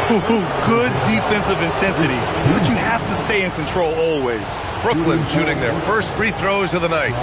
Good defensive intensity, but you have to stay in control always. Brooklyn shooting their first free throws of the night.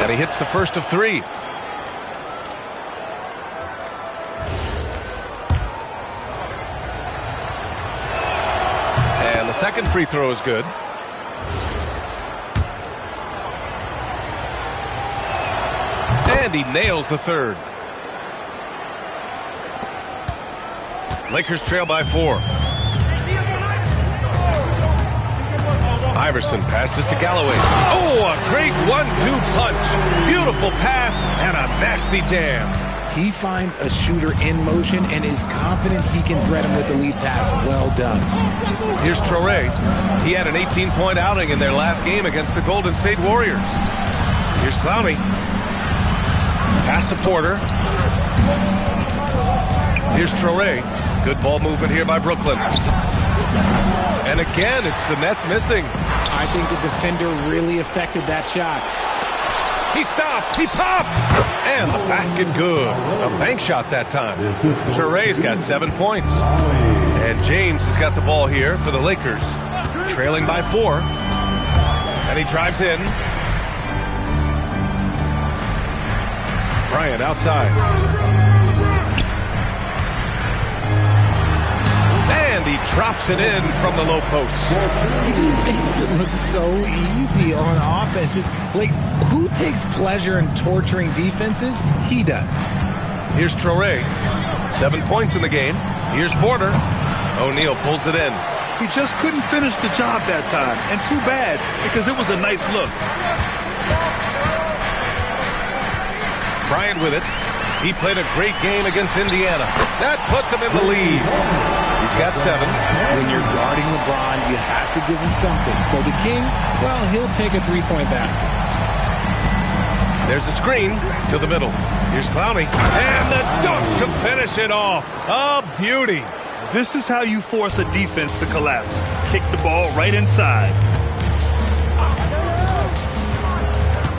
And he hits the first of three. And the second free throw is good. And he nails the third. Lakers trail by 4. Iverson passes to Galloway. Oh, a great 1-2 punch. Beautiful pass and a nasty jam. He finds a shooter in motion and is confident he can threat him with the lead pass. Well done. Here's Traoré. He had an 18-point outing in their last game against the Golden State Warriors. Here's Clowney. Pass to Porter. Here's Traoré. Good ball movement here by Brooklyn. And again, it's the Nets missing. I think the defender really affected that shot. He stops. He pops. And the basket good. A bank shot that time. Traoré's got 7 points. And James has got the ball here for the Lakers. Trailing by 4. And he drives in. Bryant outside. And he drops it in from the low post. He just makes it look so easy on offense. Like, who takes pleasure in torturing defenses? He does. Here's Traoré. 7 points in the game. Here's Porter. O'Neal pulls it in. He just couldn't finish the job that time. And too bad, because it was a nice look. Bryant with it. He played a great game against Indiana. That puts him in the lead. He's got 7. When you're guarding LeBron, you have to give him something. So the King, well, he'll take a three-point basket. There's a screen to the middle. Here's Clowney. And the dunk to finish it off. A beauty. This is how you force a defense to collapse. Kick the ball right inside.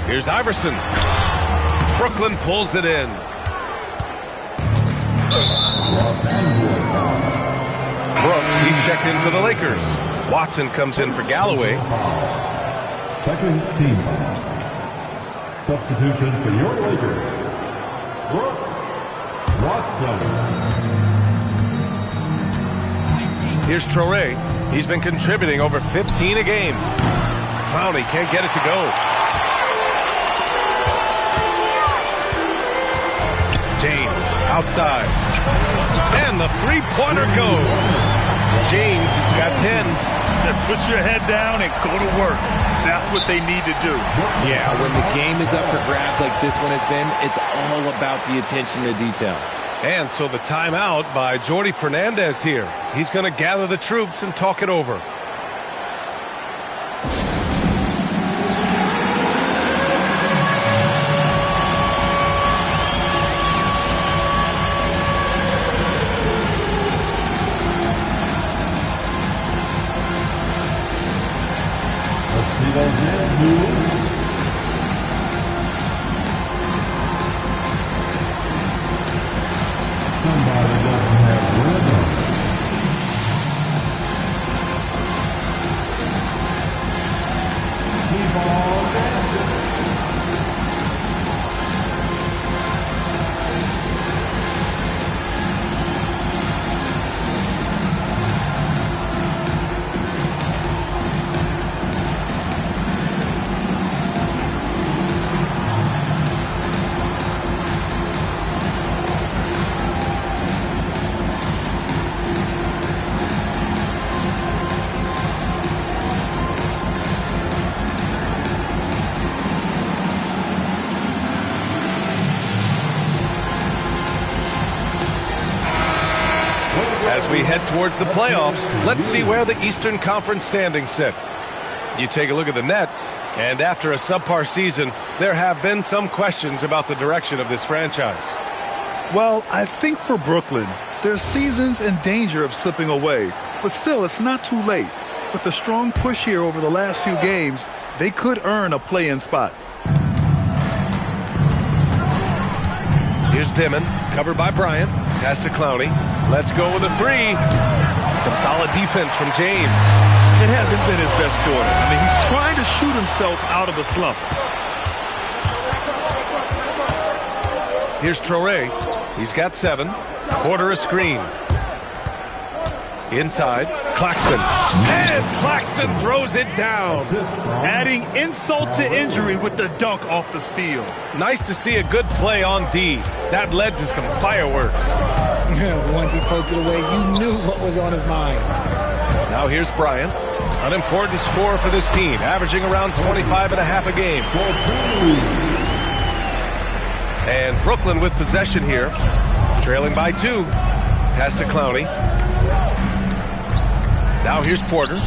Here's Iverson. Brooklyn pulls it in. Brooks, he's checked in for the Lakers. Watson comes in for Galloway. Second team. Substitution for your Lakers. Brooks Watson. Here's Traoré. He's been contributing over 15 a game. Clowney can't get it to go. James outside. And the three-pointer goes. James has got 10. Put your head down and go to work. That's what they need to do. Yeah, when the game is up for grabs like this one has been, it's all about the attention to detail. And so the timeout by Jordi Fernandez here. He's going to gather the troops and talk it over. Let's see those hands move. Somebody doesn't have rhythm. Keep on dancing. As we head towards the playoffs, let's see where the Eastern Conference standings sit. You take a look at the Nets, and after a subpar season, there have been some questions about the direction of this franchise. Well, I think for Brooklyn, their season's in danger of slipping away. But still, it's not too late. With a strong push here over the last few games, they could earn a play-in spot. Here's Dimon, covered by Bryant. Pass to Clowney. Let's go with a three. Some solid defense from James. It hasn't been his best quarter. I mean, he's trying to shoot himself out of a slump. Here's Traoré. He's got 7. Quarter a screen. Inside, Claxton. And Claxton throws it down. Adding insult to injury with the dunk off the steal. Nice to see a good play on D. That led to some fireworks. Once he poked it away, you knew what was on his mind. Now here's Bryant. An important scorer for this team, averaging around 25 and a half a game. And Brooklyn with possession here, trailing by 2. Pass to Clowney. Now here's Porter.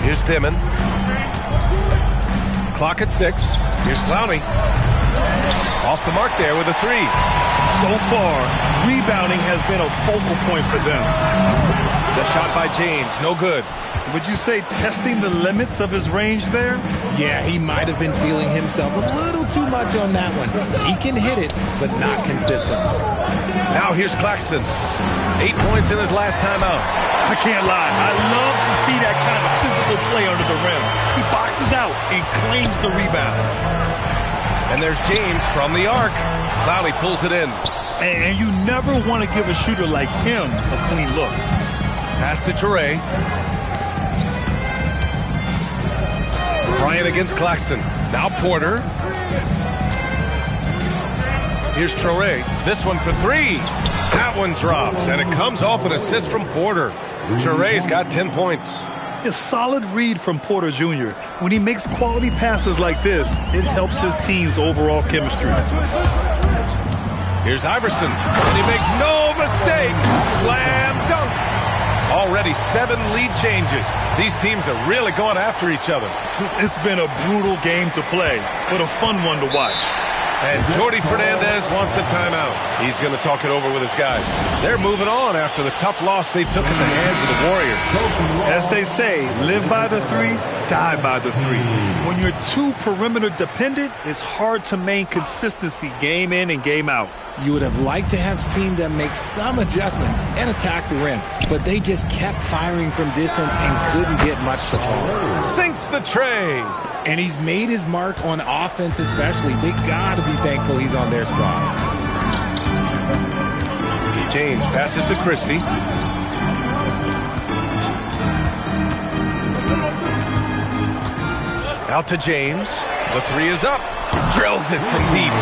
Here's Dimon. Clock at 6. Here's Clowney. Off the mark there with a 3. So far, rebounding has been a focal point for them. The shot by James, no good. Would you say testing the limits of his range there? Yeah, he might have been feeling himself a little too much on that one. He can hit it, but not consistent. Now here's Claxton. 8 points in his last time out. I can't lie. I love to see that kind of physical play under the rim. He boxes out and claims the rebound. And there's James from the arc. Clowney pulls it in. And you never want to give a shooter like him a clean look. Pass to Traoré. Bryant against Claxton. Now Porter. Here's Traoré. This one for 3. That one drops, and it comes off an assist from Porter. Traoré's got 10 points. A solid read from Porter Jr. When he makes quality passes like this, it helps his team's overall chemistry. Here's Iverson, and he makes no mistake. Slam dunk. Already 7 lead changes. These teams are really going after each other. It's been a brutal game to play, but a fun one to watch. And Jordi Fernandez wants a timeout. He's going to talk it over with his guys. They're moving on after the tough loss they took at the hands of the Warriors. As they say, live by the 3, die by the 3. When you're too perimeter dependent, it's hard to maintain consistency game in and game out. You would have liked to have seen them make some adjustments and attack the rim, but they just kept firing from distance and couldn't get much to fall. Sinks the tray. And he's made his mark on offense especially. They got to be thankful he's on their spot. James passes to Christie. Out to James. The 3 is up. Drills it from deep.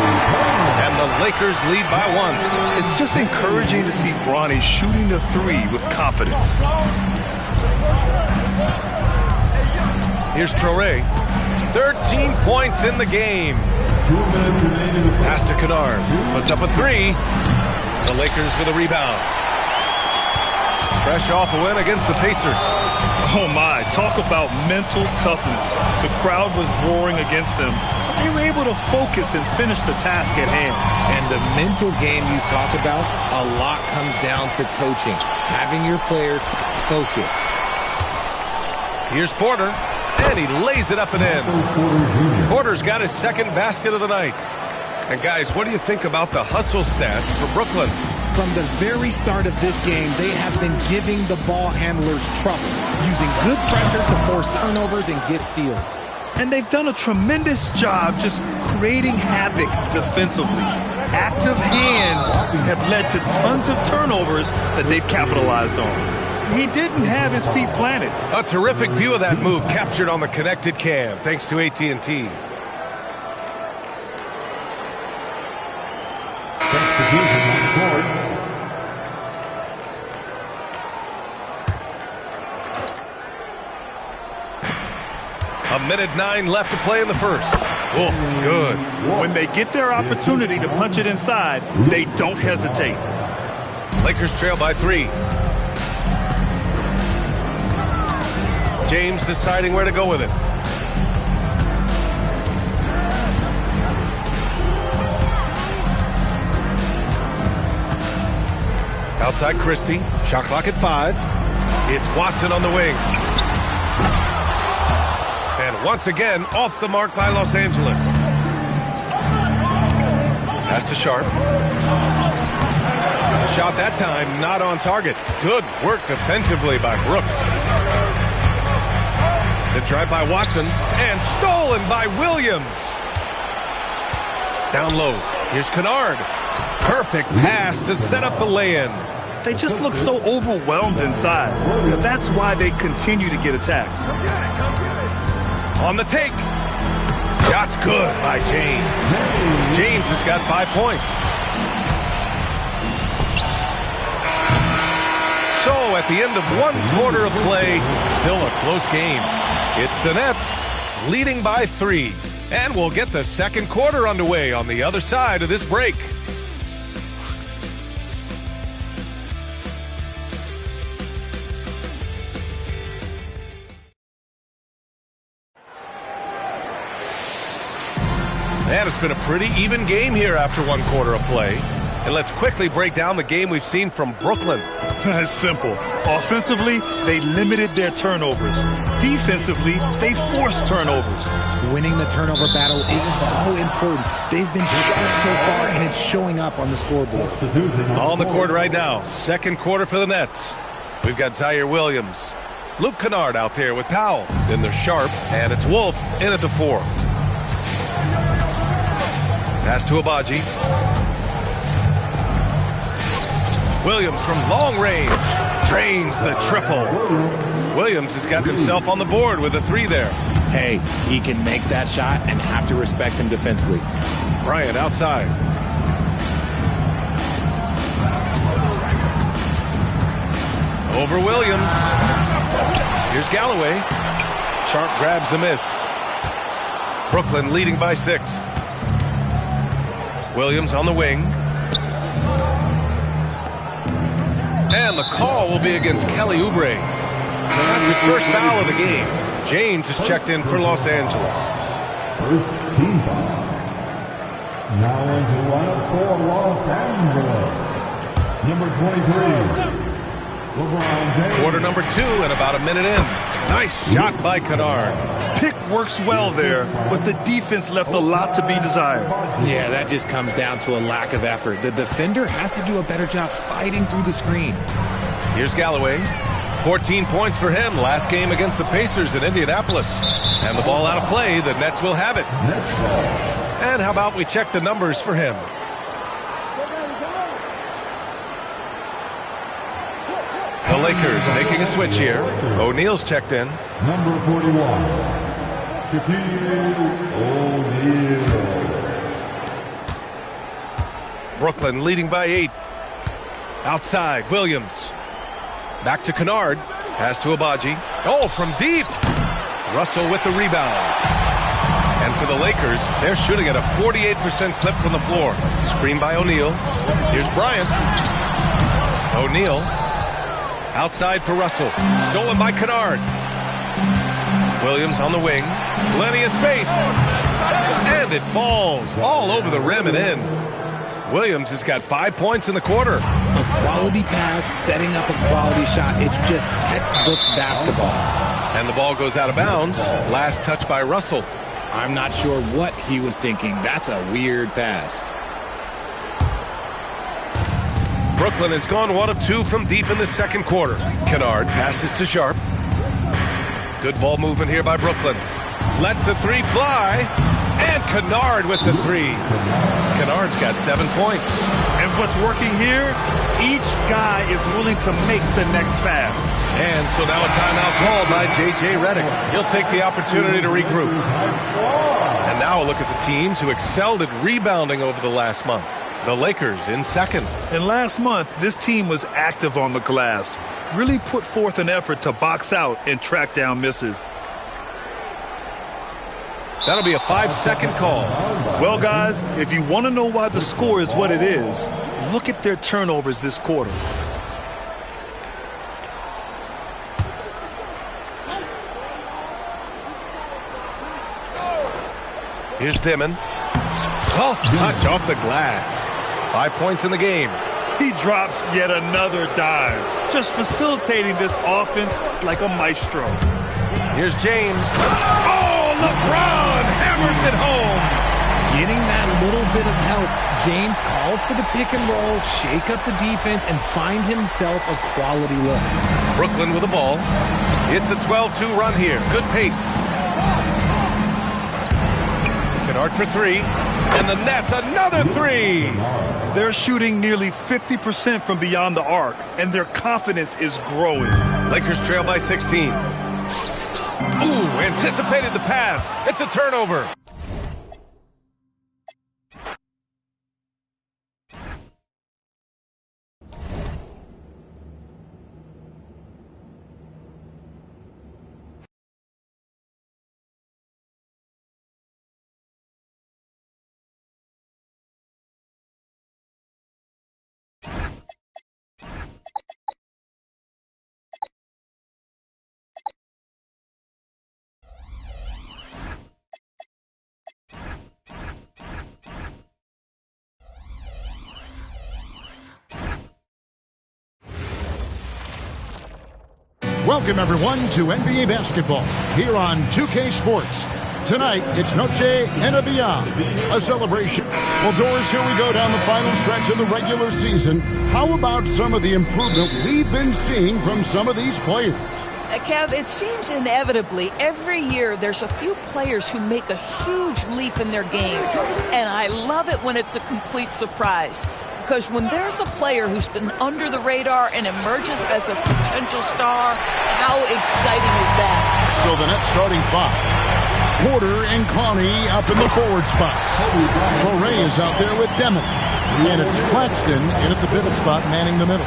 And the Lakers lead by 1. It's just encouraging to see Bronny shooting the 3 with confidence. Here's Traoré. 13 points in the game. minutes remaining. Pass to Kennard. Puts up a three. The Lakers with a rebound. Fresh off a win against the Pacers. Oh my, talk about mental toughness. The crowd was roaring against them. They were able to focus and finish the task at hand. And the mental game you talk about, a lot comes down to coaching. Having your players focused. Here's Porter, and he lays it up and in. Porter's got his second basket of the night. And guys, what do you think about the hustle stats for Brooklyn? From the very start of this game, they have been giving the ball handlers trouble, using good pressure to force turnovers and get steals. And they've done a tremendous job just creating havoc defensively. Active hands have led to tons of turnovers that they've capitalized on. He didn't have his feet planted. A terrific view of that move captured on the connected cam, thanks to AT&T. A minute 9 left to play in the first. Oof, good. When they get their opportunity to punch it inside, they don't hesitate. Lakers trail by 3. James deciding where to go with it. Outside Christie. Shot clock at 5. It's Watson on the wing. And once again, off the mark by Los Angeles. Pass to Sharp. Shot that time, not on target. Good work defensively by Brooks. The drive by Watson, and stolen by Williams. Down low, here's Kennard. Perfect pass to set up the lay-in. They just look so overwhelmed inside. That's why they continue to get attacked. On the take. Shot's good by James. James has got 5 points. So at the end of 1 quarter of play, still a close game. It's the Nets leading by 3. And we'll get the second quarter underway on the other side of this break. And it's been a pretty even game here after 1 quarter of play. And let's quickly break down the game we've seen from Brooklyn. It's simple. Offensively, they limited their turnovers. Defensively, they forced turnovers. Winning the turnover battle is so important. They've been sharp so far, and it's showing up on the scoreboard. On the court right now, second quarter for the Nets. We've got Zaire Williams. Luke Kennard out there with Powell. Then there's Sharp, and it's Wolf in at the 4. Pass to Abaji. Williams from long range drains the triple. Williams has got himself on the board with a 3 there. Hey, he can make that shot and have to respect him defensively. Bryant outside. Over Williams. Here's Galloway. Sharp grabs the miss. Brooklyn leading by 6. Williams on the wing. And the call will be against Kelly Oubre. That's his first foul of the game. James is checked in for Los Angeles. First team foul. Now into the lineup for Los Angeles. Number 23. LeBron James. Quarter number 2 and about a minute in. Nice shot by Kennard. Pick works well there, but the defense left a lot to be desired. Yeah, that just comes down to a lack of effort. The defender has to do a better job fighting through the screen. Here's Galloway. 14 points for him last game against the Pacers in Indianapolis. And the ball out of play, the Nets will have it. And how about we check the numbers for him? The Lakers making a switch here. O'Neal's checked in. Number 41. Shaquille O'Neal. Brooklyn leading by 8. Outside, Williams. Back to Kennard. Pass to Abaji. Oh, from deep. Russell with the rebound. And for the Lakers. They're shooting at a 48% clip from the floor. Screen by O'Neal. Here's Bryant. O'Neal. Outside for Russell. Stolen by Kennard. Williams on the wing. Plenty of space. And it falls all over the rim and in. Williams has got 5 points in the quarter. A quality pass, setting up a quality shot. It's just textbook basketball. And the ball goes out of bounds. Last touch by Russell. I'm not sure what he was thinking. That's a weird pass. Brooklyn has gone 1 of 2 from deep in the second quarter. Kennard passes to Sharp. Good ball movement here by Brooklyn. Lets the three fly. And Kennard with the three. Kennard's got 7 points. And what's working here? Each guy is willing to make the next pass. And so now a timeout called by J.J. Redick. He'll take the opportunity to regroup. And now a look at the teams who excelled at rebounding over the last month. The Lakers in second. And last month, this team was active on the glass. Really put forth an effort to box out and track down misses. That'll be a 5-second call. Well, guys, if you want to know why the score is what it is, look at their turnovers this quarter. Here's Dimon. Soft touch off the glass. 5 points in the game. He drops yet another dive, just facilitating this offense like a maestro. Here's James. Oh, LeBron hammers it home. Getting that little bit of help. James calls for the pick and roll, shake up the defense, and find himself a quality look. Brooklyn with the ball. It's a 12-2 run here. Good pace. Kennard for three. And the Nets, another three. They're shooting nearly 50% from beyond the arc, and their confidence is growing. Lakers trail by 16. Ooh, anticipated the pass. It's a turnover. Welcome, everyone, to NBA basketball here on 2K Sports. Tonight, it's Noche NBA, a celebration. Well, Doris, here we go down the final stretch of the regular season. How about some of the improvement we've been seeing from some of these players? Kev, it seems inevitably every year there's a few players who make a huge leap in their games. And I love it when it's a complete surprise. Because when there's a player who's been under the radar and emerges as a potential star, how exciting is that? So the Nets starting five. Porter and Conley up in the forward spots. Foray is out there with Demon. And it's Claxton in at the pivot spot manning the middle.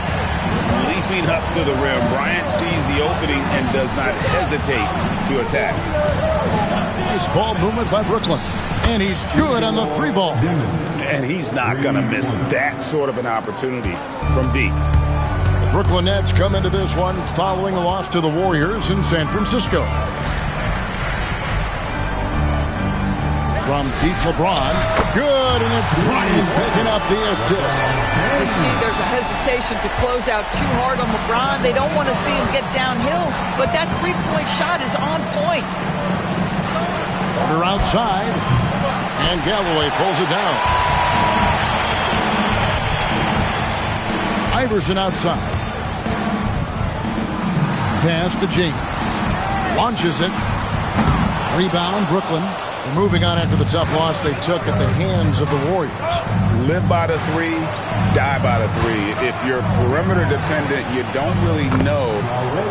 Leaping up to the rim, Bryant sees the opening and does not hesitate to attack. Nice ball movement by Brooklyn. And he's good on the three ball. And he's not going to miss that sort of an opportunity from deep. The Brooklyn Nets come into this one following a loss to the Warriors in San Francisco. From deep, LeBron. Good, and it's Bryant picking up the assist. You see there's a hesitation to close out too hard on LeBron. They don't want to see him get downhill, but that three-point shot is on point. Porter outside, and Galloway pulls it down. Iverson outside. Pass to James. Launches it. Rebound, Brooklyn. And moving on after the tough loss they took at the hands of the Warriors. Live by the three, die by the three. If you're perimeter dependent, you don't really know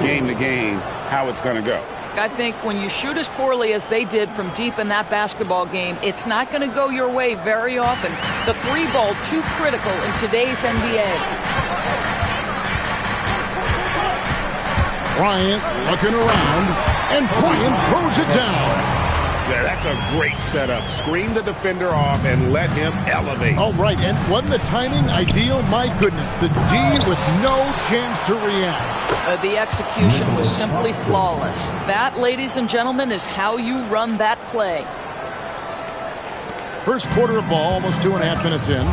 game to game how it's going to go. I think when you shoot as poorly as they did from deep in that basketball game, it's not going to go your way very often. The three ball too critical in today's NBA. Bryant looking around, and Bryant throws it down. Yeah, that's a great setup. Screen the defender off and let him elevate. Oh, right. And wasn't the timing ideal? My goodness. The D with no chance to react. The execution was simply flawless. That, ladies and gentlemen, is how you run that play. First quarter of ball, almost 2.5 minutes in.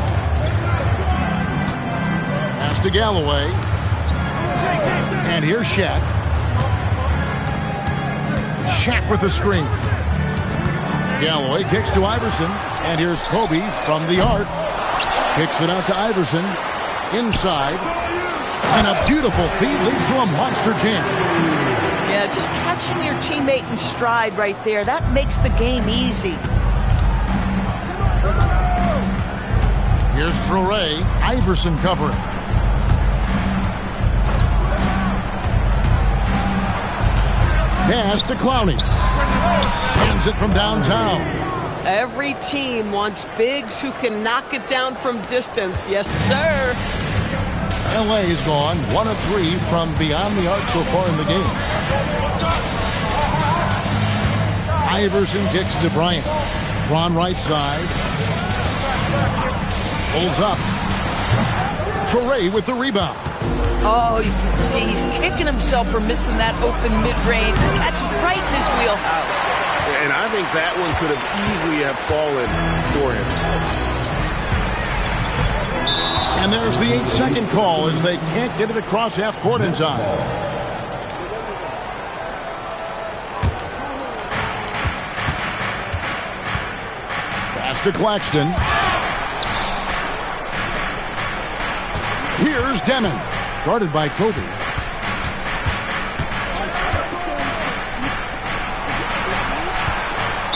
Pass to Galloway. And here's Shaq. Shaq with the screen. Galloway kicks to Iverson. And here's Kobe from the arc. Kicks it out to Iverson. Inside. And a beautiful feed leads to a monster jam. Yeah, just catching your teammate in stride right there. That makes the game easy. Here's Traore. Iverson covering. Pass to Clowney. Hands it from downtown. Every team wants bigs who can knock it down from distance. Yes, sir. LA has gone 1 of 3 from beyond the arc so far in the game. Iverson kicks to Bryant. Bron right side. Pulls up. Traore with the rebound. Oh, you can see he's kicking himself for missing that open mid-range. That's right in his wheelhouse. And I think that one could have easily have fallen for him. And there's the 8-second call as they can't get it across half court in time. Pass to Claxton. Here's Demon. Guarded by Kobe.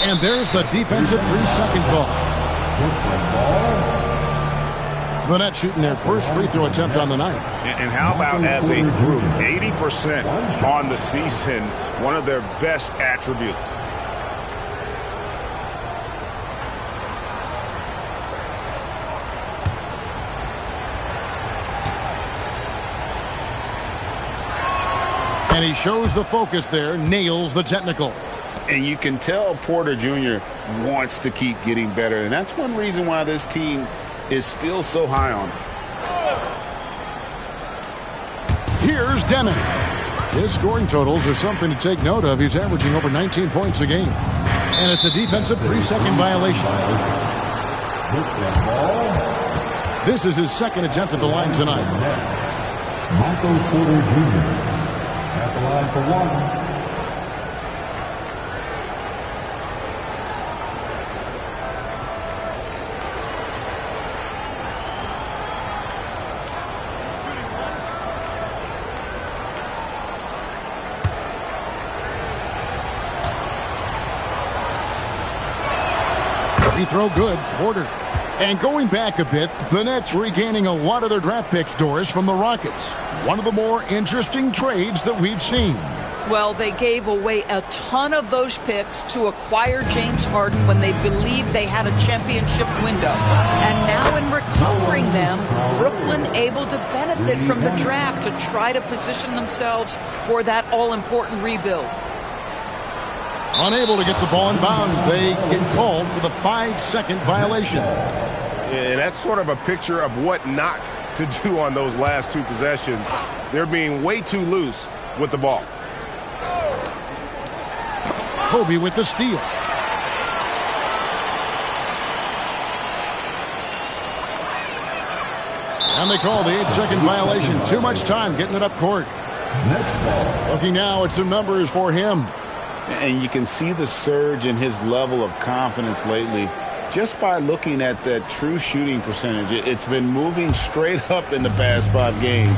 And there's the defensive 3-second call. The Nets shooting their first free throw attempt on the night. And how about as a group? 80% on the season. One of their best attributes. And he shows the focus there, nails the technical. And you can tell Porter Jr. wants to keep getting better. And that's one reason why this team is still so high on him. Here's Demon. His scoring totals are something to take note of. He's averaging over 19 points a game. And it's a defensive 3-second violation. This is his second attempt at the line tonight. Michael Porter Jr. at the line for one. Free throw good, Porter. And going back a bit, the Nets regaining a lot of their draft picks, Doris, from the Rockets. One of the more interesting trades that we've seen. Well, they gave away a ton of those picks to acquire James Harden when they believed they had a championship window. And now in recovering them, Brooklyn able to benefit from the draft to try to position themselves for that all-important rebuild. Unable to get the ball in bounds, they get called for the 5-second violation. And that's sort of a picture of what not to do on those last two possessions. They're being way too loose with the ball. Kobe with the steal. And they call the 8-second violation. Too much time getting it up court. Looking now at some numbers for him. And you can see the surge in his level of confidence lately just by looking at that true shooting percentage. It's been moving straight up in the past 5 games.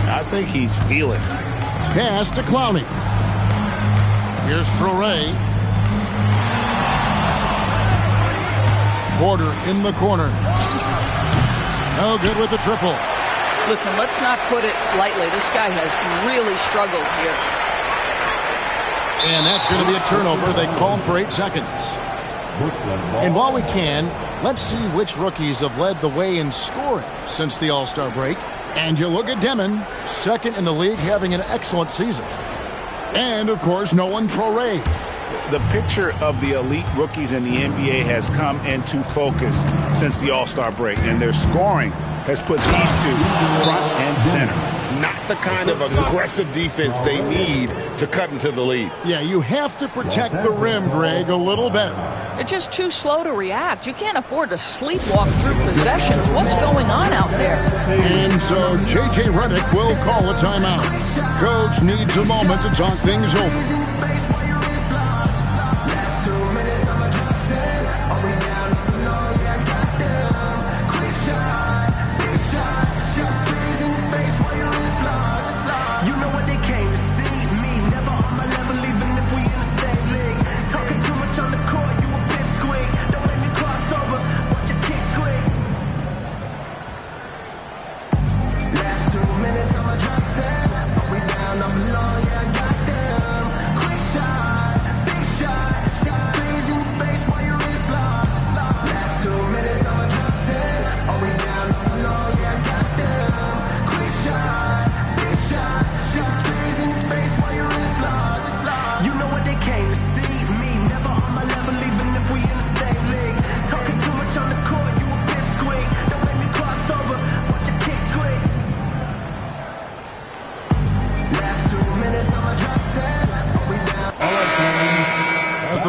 I think he's feeling it. Pass to Clowney. Here's Traore. Porter in the corner. No good with the triple. Listen, let's not put it lightly. This guy has really struggled here. And that's going to be a turnover. They call him for 8 seconds. And while we can, let's see which rookies have led the way in scoring since the All-Star break. And you look at Demon, second in the league, having an excellent season. And, of course, Nolan Traore. The picture of the elite rookies in the NBA has come into focus since the All-Star break, and their scoring has put these two front and center. Not the kind of aggressive defense they need to cut into the lead. Yeah, you have to protect the rim, Greg, a little better. They're just too slow to react. You can't afford to sleepwalk through possessions. What's going on out there? And so J.J. Redick will call a timeout. Coach needs a moment to talk things over.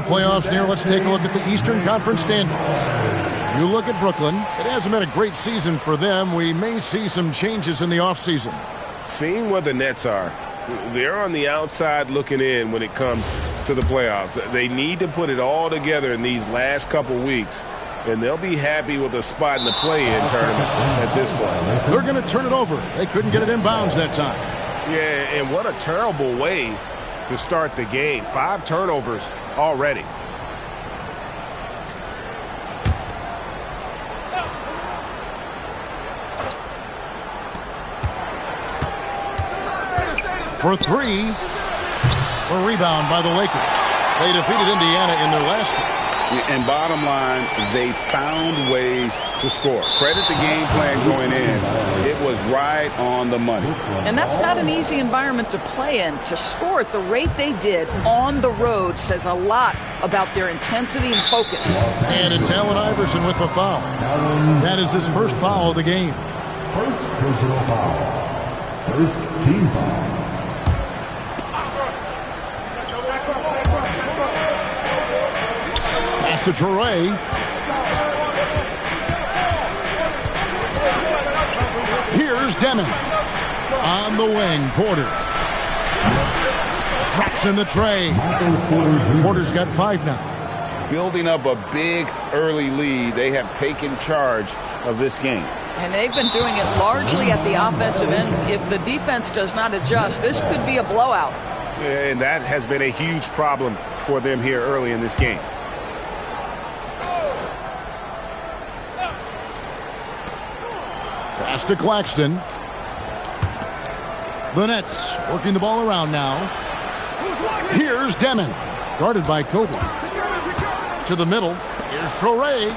Playoffs near, let's take a look at the Eastern Conference standings. You look at Brooklyn. It hasn't been a great season for them. We may see some changes in the offseason. Seeing where the Nets are, they're on the outside looking in when it comes to the playoffs. They need to put it all together in these last couple weeks, and they'll be happy with a spot in the play-in tournament at this point. They're going to turn it over. They couldn't get it in bounds that time. Yeah, and what a terrible way to start the game. 5 turnovers already. For 3, a rebound by the Lakers. They defeated Indiana in their last game. And bottom line, they found ways to score. Credit the game plan going in. It was right on the money. And that's not an easy environment to play in. To score at the rate they did on the road says a lot about their intensity and focus. And it's Allen Iverson with the foul. That is his first foul of the game. First personal foul. First team foul. To Traore. Here's Demon. On the wing, Porter. Drops in the tray. Porter's got 5 now. Building up a big early lead. They have taken charge of this game. And they've been doing it largely at the offensive end. If the defense does not adjust, this could be a blowout. And that has been a huge problem for them here early in this game. Pass to Claxton. The Nets working the ball around now. Here's Demon. Guarded by Kobe. To the middle. Here's Traore.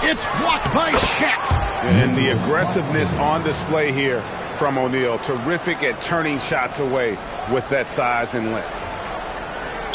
It's blocked by Shaq. And the aggressiveness on display here from O'Neal. Terrific at turning shots away with that size and length.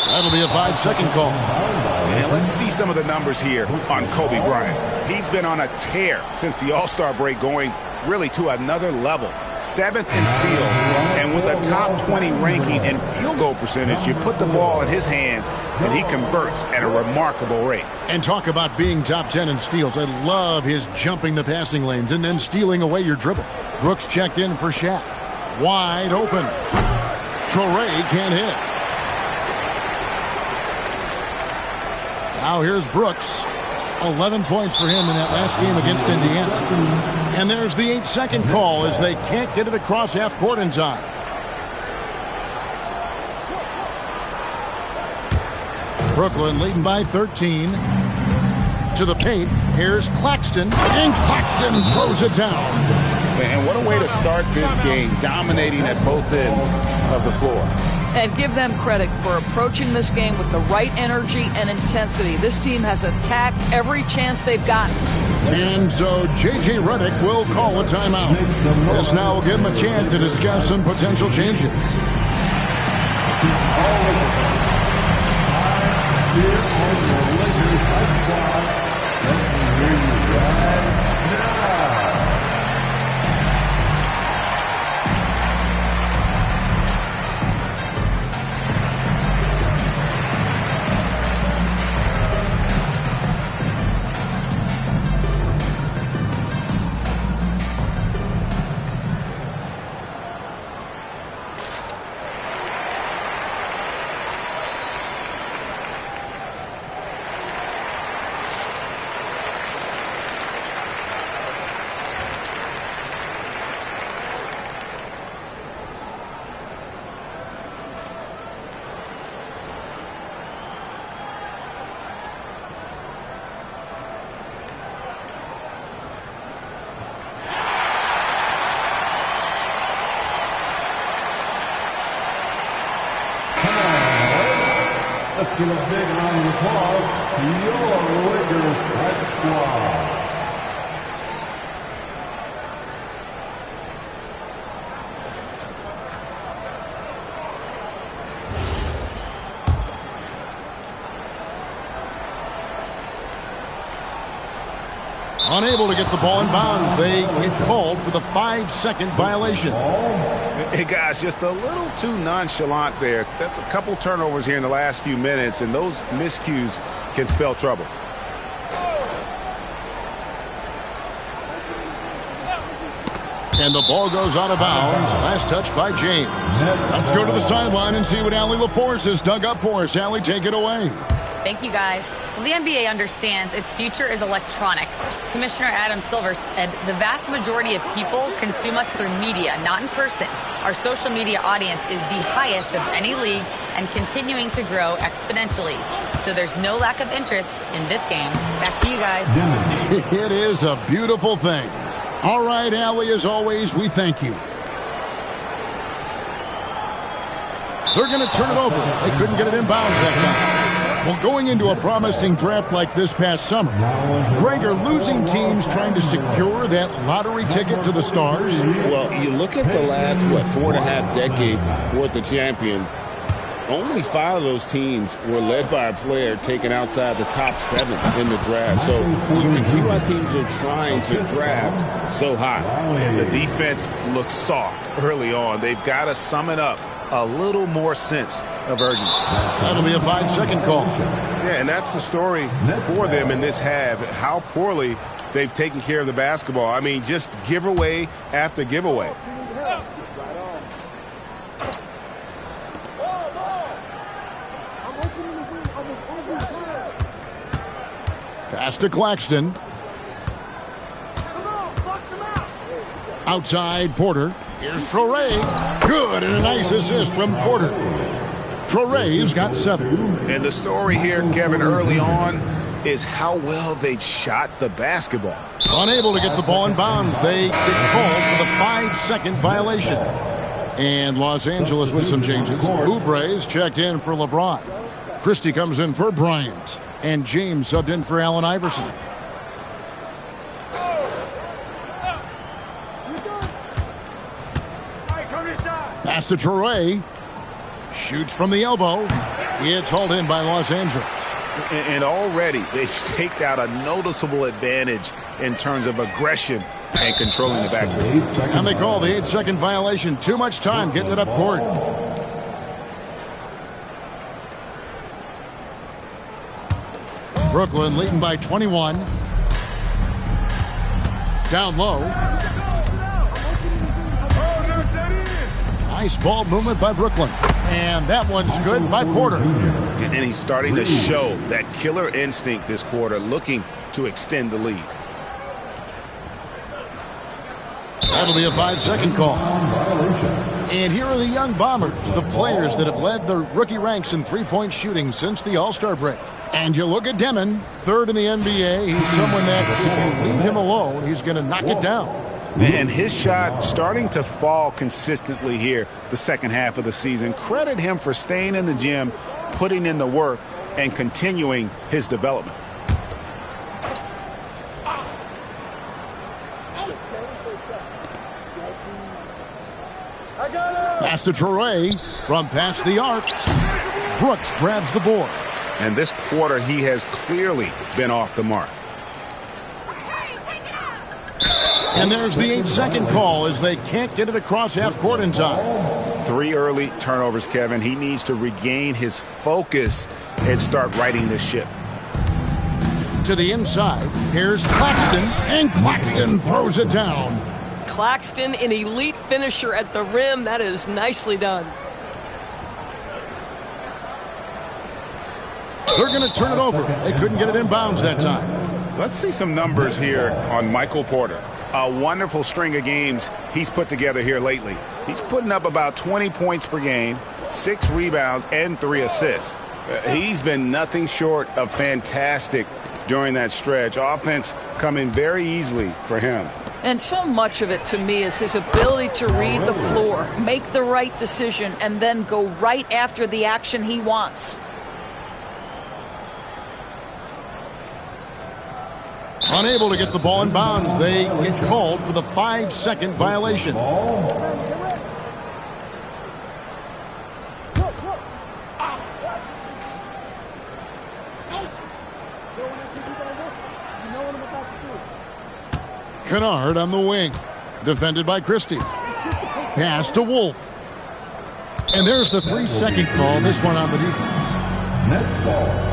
That'll be a 5-second call. And let's see some of the numbers here on Kobe Bryant. He's been on a tear since the All-Star break, going really to another level. 7th in steals, and with a top 20 ranking in field goal percentage, you put the ball in his hands and he converts at a remarkable rate. And talk about being top 10 in steals. I love his jumping the passing lanes and then stealing away your dribble. Brooks checked in for Shaq. Wide open. Traore can't hit. Now here's Brooks. 11 points for him in that last game against Indiana. And there's the 8-second call as they can't get it across half court in time. Brooklyn leading by 13. To the paint. Here's Claxton. And Claxton throws it down. And what a way to start this game, dominating at both ends of the floor. And give them credit for approaching this game with the right energy and intensity. This team has attacked every chance they've gotten. And so J.J. Redick will call a timeout. This now will give him a chance to discuss some potential changes. here on the Lakers Hype Squad. Let me hear you right now. Let's give a big round of applause to your Lakers Hype Squad. Unable to get the ball in bounds. They get called for the 5-second violation. Hey, guys, just a little too nonchalant there. That's a couple turnovers here in the last few minutes, and those miscues can spell trouble. And the ball goes out of bounds. Last touch by James. Let's go to the sideline and see what Allie LaForce has dug up for us. Allie, take it away. Thank you, guys. Well, the NBA understands its future is electronic. Commissioner Adam Silver said the vast majority of people consume us through media, not in person. Our social media audience is the highest of any league and continuing to grow exponentially. So there's no lack of interest in this game. Back to you guys. It is a beautiful thing. All right, Allie, as always, we thank you. They're going to turn it over. They couldn't get it in bounds that time. Well, going into a promising draft like this past summer, Greg, are losing teams trying to secure that lottery ticket to the stars? Well, you look at the last, 4.5 decades worth of champions, only 5 of those teams were led by a player taken outside the top 7 in the draft. So you can see why teams are trying to draft so high. And the defense looks soft early on. They've got to sum it up a little more sense of urgency. That'll be a 5-second call. Yeah, and that's the story for them in this half, how poorly they've taken care of the basketball. I mean, just giveaway after giveaway. Pass to Claxton. Outside Porter. Here's Traore. Good, and a nice assist from Porter. Traore's got 7. And the story here, Kevin, early on is how well they've shot the basketball. Unable to get the ball in bounds. They get called for the 5-second violation. And Los Angeles with some changes. Oubre's checked in for LeBron. Christie comes in for Bryant. And James subbed in for Allen Iverson. Pass to Traore. Shoots from the elbow. It's hauled in by Los Angeles. And already they've staked out a noticeable advantage in terms of aggression and controlling the backcourt. And they call the 8-second violation. Too much time getting it up court. Brooklyn leading by 21. Down low. Nice ball movement by Brooklyn. And that one's good by Porter. And he's starting to show that killer instinct this quarter, looking to extend the lead. That'll be a 5-second call. And here are the young Bombers, the players that have led the rookie ranks in three-point shooting since the All-Star break. And you look at Demon, 3rd in the NBA. He's someone that if you leave him alone, he's going to knock it down. And his shot starting to fall consistently here the second half of the season. Credit him for staying in the gym, putting in the work, and continuing his development. Pass to Traore from past the arc. Brooks grabs the board. And this quarter, he has clearly been off the mark. And there's the 8-second call as they can't get it across half court in time. 3 early turnovers, Kevin. He needs to regain his focus and start righting this ship. To the inside, here's Claxton, and Claxton throws it down. Claxton, an elite finisher at the rim. That is nicely done. They're going to turn it over. They couldn't get it in bounds that time. Let's see some numbers here on Michael Porter. A wonderful string of games he's put together here lately. He's putting up about 20 points per game, 6 rebounds, and 3 assists. He's been nothing short of fantastic during that stretch. Offense coming very easily for him. And so much of it to me is his ability to read the floor, make the right decision, and then go right after the action he wants. Unable to get the ball in bounds. They get called for the 5-second violation. Kennard on the wing. Defended by Christie. Pass to Wolf. And there's the 3-second call. This one on the defense. Next ball.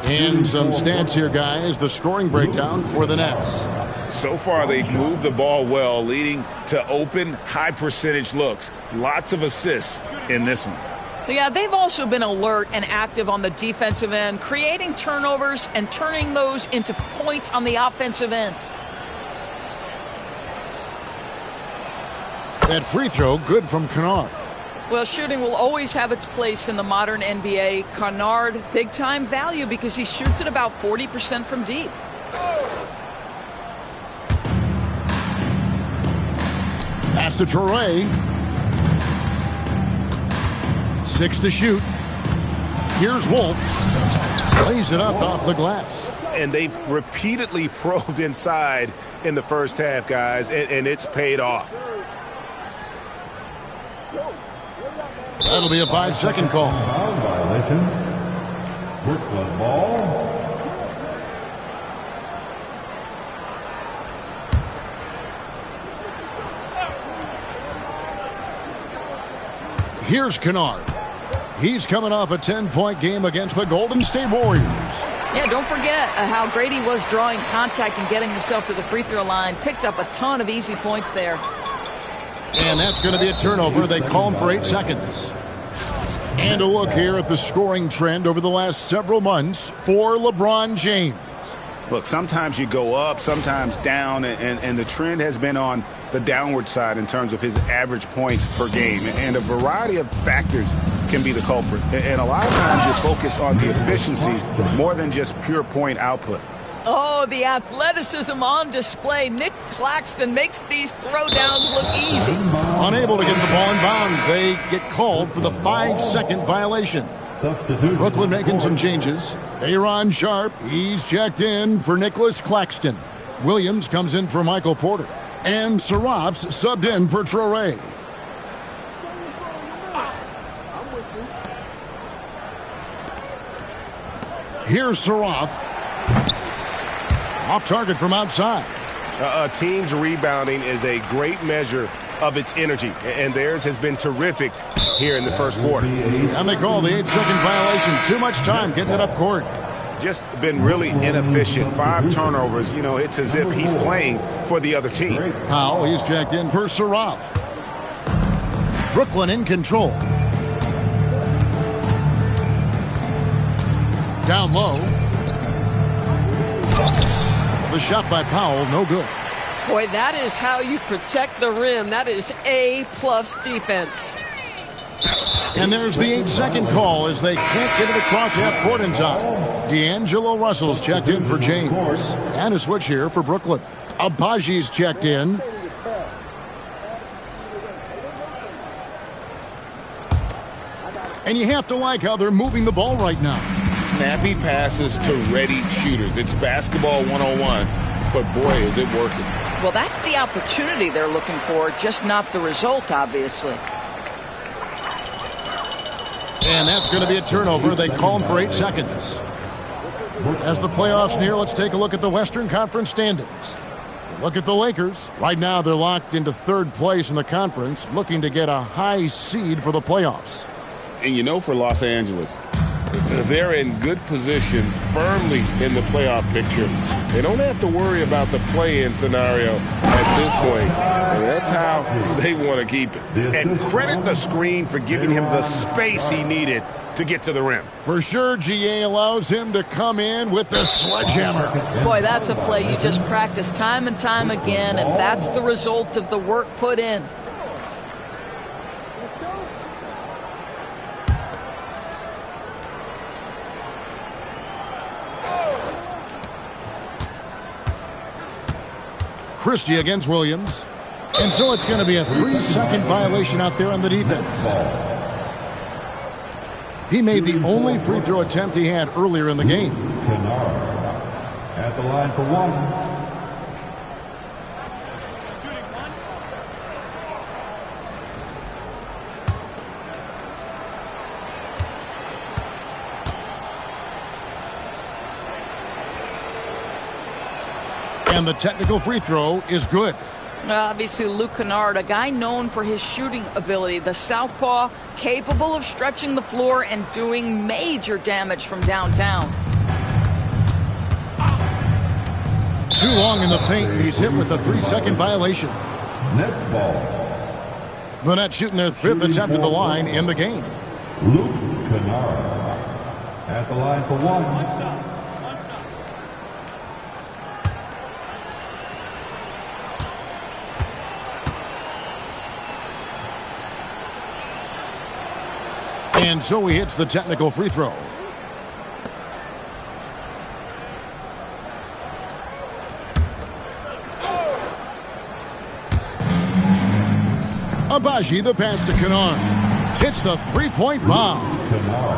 And some stats here, guys. The scoring breakdown for the Nets. So far, they've moved the ball well, leading to open, high-percentage looks. Lots of assists in this one. Yeah, they've also been alert and active on the defensive end, creating turnovers and turning those into points on the offensive end. That free throw, good from Kennard. Well, shooting will always have its place in the modern NBA. Kennard, big-time value because he shoots at about 40% from deep. Pass to Traore. 6 to shoot. Here's Wolf. Lays it up off the glass. And they've repeatedly probed inside in the first half, guys, and it's paid off. That'll be a 5-second call. Foul violation. Brooklyn ball. Here's Kennard. He's coming off a 10-point game against the Golden State Warriors. Yeah, don't forget how great he was drawing contact and getting himself to the free throw line. Picked up a ton of easy points there. And that's going to be a turnover. They call him for 8 seconds. And a look here at the scoring trend over the last several months for LeBron James. Look, sometimes you go up, sometimes down, and the trend has been on the downward side in terms of his average points per game. And a variety of factors can be the culprit. And a lot of times you focus on the efficiency more than just pure point output. Oh, the athleticism on display. Nick Claxton makes these throwdowns look easy. Unable to get the ball in bounds. They get called for the 5-second violation. Brooklyn making some changes. Aaron Sharp, he's checked in for Nicholas Claxton. Williams comes in for Michael Porter. And Saraf's subbed in for Traore. Here's Saraf. Off target from outside. A team's rebounding is a great measure of its energy, and theirs has been terrific here in the first quarter. And they call the 8-second violation. Too much time getting it up court. Just been really inefficient. 5 turnovers. You know, it's as if he's playing for the other team. Powell, he's checked in for Saraf. Brooklyn in control. Down low. The shot by Powell, no good. Boy, that is how you protect the rim. That is A-plus defense. And there's the 8-second call as they can't get it across half court in time. D'Angelo Russell's checked in for James. And a switch here for Brooklyn. Abaji's checked in. And you have to like how they're moving the ball right now. Snappy passes to ready shooters. It's basketball 101, but boy, is it working. Well, that's the opportunity they're looking for, just not the result, obviously. And that's going to be a turnover. They call him for 8 seconds. As the playoffs near, let's take a look at the Western Conference standings. Look at the Lakers. Right now, they're locked into 3rd place in the conference, looking to get a high seed for the playoffs. And you know, for Los Angeles, they're in good position, firmly in the playoff picture. They don't have to worry about the play-in scenario at this point. And that's how they want to keep it. And credit the screen for giving him the space he needed to get to the rim. For sure, GA allows him to come in with the sledgehammer. Boy, that's a play you just practice time and time again, and that's the result of the work put in. Christie against Williams. And so it's going to be a 3-second violation out there on the defense. He made the only free throw attempt he had earlier in the game. At the line for 1. And the technical free throw is good. Obviously, Luke Kennard, a guy known for his shooting ability. The southpaw, capable of stretching the floor and doing major damage from downtown. Too long in the paint. He's hit with a 3-second violation. Nets ball. The Nets shooting their 5th attempt at the line in the game. Luke Kennard. At the line for 1. And so he hits the technical free throw. Agbaji, the pass to Kennard. Hits the 3-point bomb.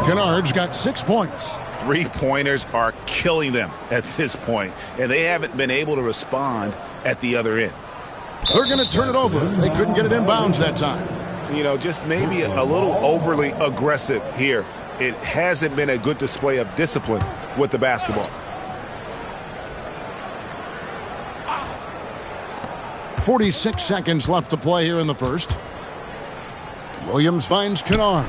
Kennard's got 6 points. 3-pointers are killing them at this point, and they haven't been able to respond at the other end. They're going to turn it over. They couldn't get it in bounds that time. You know, just maybe a little overly aggressive here. It hasn't been a good display of discipline with the basketball. 46 seconds left to play here in the first. Williams finds Kennard.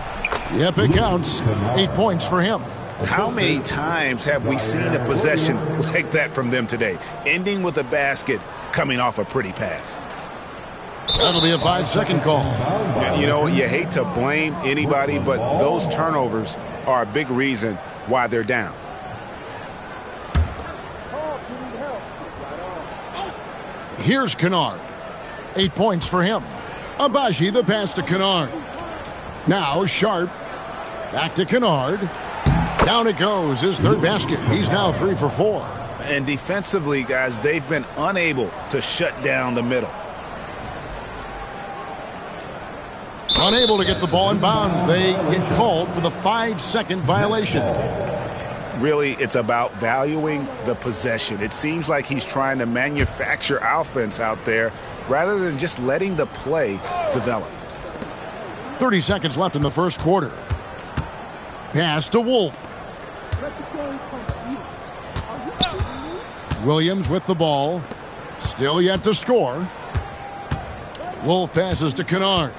Yep, it counts. 8 points for him. How many times have we seen a possession like that from them today, ending with a basket coming off a pretty pass? That'll be a 5-second call. You know, you hate to blame anybody, but those turnovers are a big reason why they're down. Here's Kennard. 8 points for him. Agbaji, the pass to Kennard. Now Sharp. Back to Kennard. Down it goes. His 3rd basket. He's now 3 for 4. And defensively, guys, they've been unable to shut down the middle. Unable to get the ball in bounds. They get called for the 5-second violation. Really, it's about valuing the possession. It seems like he's trying to manufacture offense out there rather than just letting the play develop. 30 seconds left in the first quarter. Pass to Wolf. Williams with the ball. Still yet to score. Wolf passes to Kennard.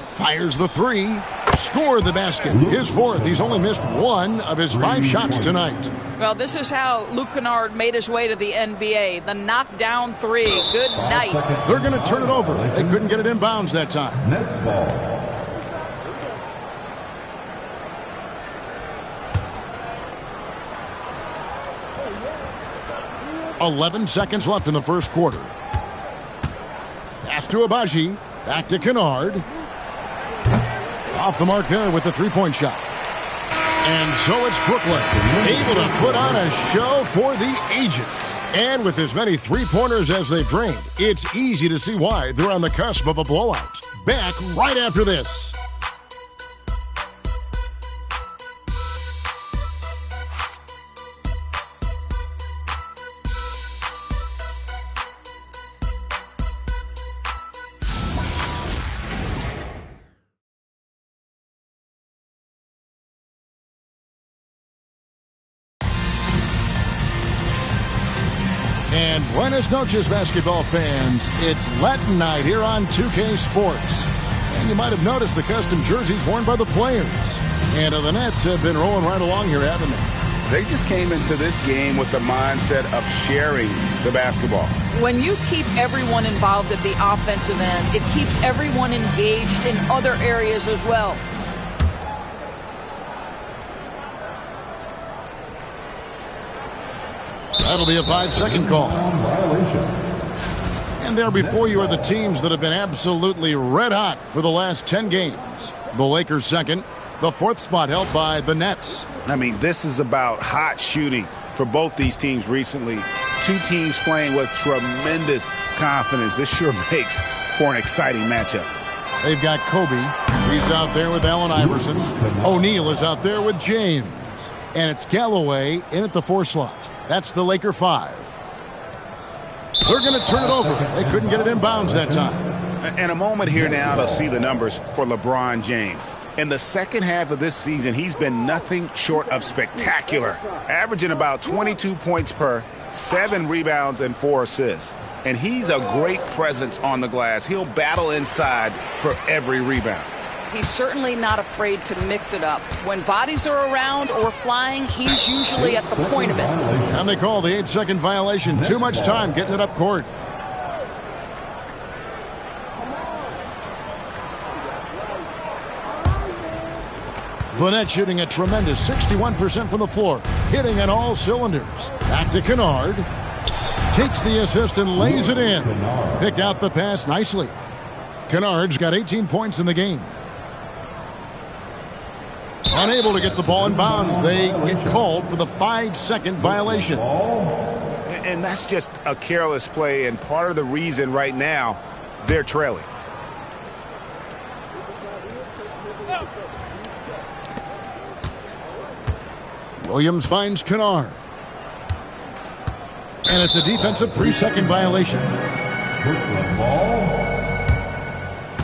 Fires the 3. Score the basket. His 4th. He's only missed 1 of his 5 shots tonight. Well, this is how Luke Kennard made his way to the NBA. The knockdown 3. Good night. They're going to turn it over. They couldn't get it in bounds that time. Nets ball. 11 seconds left in the first quarter. Pass to Agbaji. Back to Kennard. Off the mark there with the 3-point shot. And so it's Brooklyn, able to put on a show for the ages. And with as many 3-pointers as they've drained, it's easy to see why they're on the cusp of a blowout. Back right after this. Buenas noches, basketball fans. It's Latin night here on 2K Sports. And you might have noticed the custom jerseys worn by the players. And the Nets have been rolling right along here, haven't they? They just came into this game with the mindset of sharing the basketball. When you keep everyone involved at the offensive end, it keeps everyone engaged in other areas as well. That'll be a 5-second call. And there before you are the teams that have been absolutely red hot for the last 10 games. The Lakers second, the fourth spot held by the Nets. I mean, this is about hot shooting for both these teams recently. Two teams playing with tremendous confidence. This sure makes for an exciting matchup. They've got Kobe. He's out there with Allen Iverson. O'Neal is out there with James. And it's Galloway in at the 4 slot. That's the Laker 5. They're going to turn it over. They couldn't get it in bounds that time. And a moment here now to see the numbers for LeBron James. In the second half of this season, he's been nothing short of spectacular, averaging about 22 points per, 7 rebounds, and 4 assists. And he's a great presence on the glass. He'll battle inside for every rebound. He's certainly not afraid to mix it up. When bodies are around or flying, he's usually at the point of it. And they call the 8-second violation. Too much time getting it up court. The Nets shooting a tremendous 61% from the floor, hitting on all cylinders. Back to Kennard. Takes the assist and lays it in. Picked out the pass nicely. Kennard's got 18 points in the game. Unable to get the ball in bounds. They get called for the 5-second violation. And that's just a careless play, and part of the reason right now they're trailing. Williams finds Kennard. And it's a defensive 3-second violation.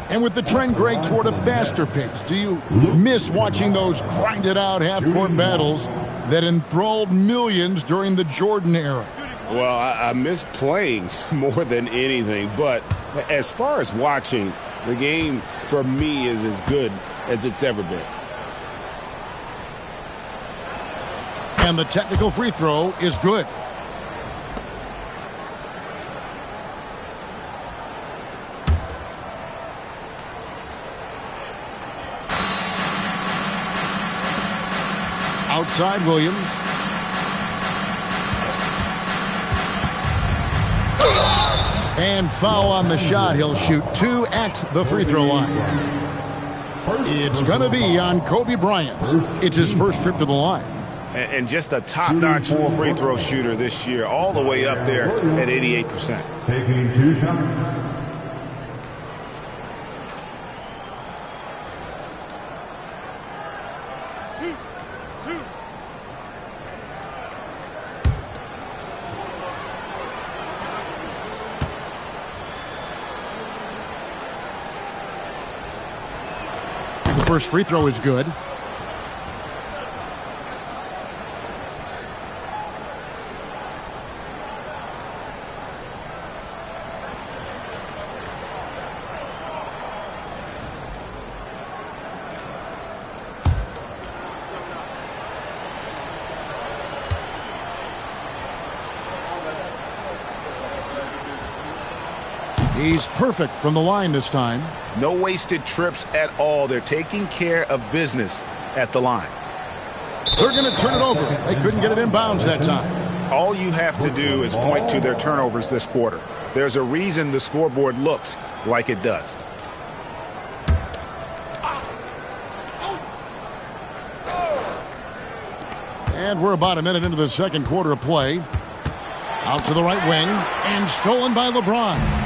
And with the trend, Greg, toward a faster pace, do you miss watching those grinded-out half-court battles that enthralled millions during the Jordan era? Well, I miss playing more than anything, but as far as watching, the game for me is as good as it's ever been. And the technical free throw is good. Outside Williams. And foul on the shot. He'll shoot 2 at the free throw line. It's going to be on Kobe Bryant. It's his first trip to the line. And just a top-notch free throw shooter this year, all the way up there at 88%. Taking 2 shots. The first free throw is good. He's perfect from the line this time. No wasted trips at all. They're taking care of business at the line. They're going to turn it over. They couldn't get it in bounds that time. All you have to do is point to their turnovers this quarter. There's a reason the scoreboard looks like it does. And we're about a minute into the second quarter of play. Out to the right wing and stolen by LeBron.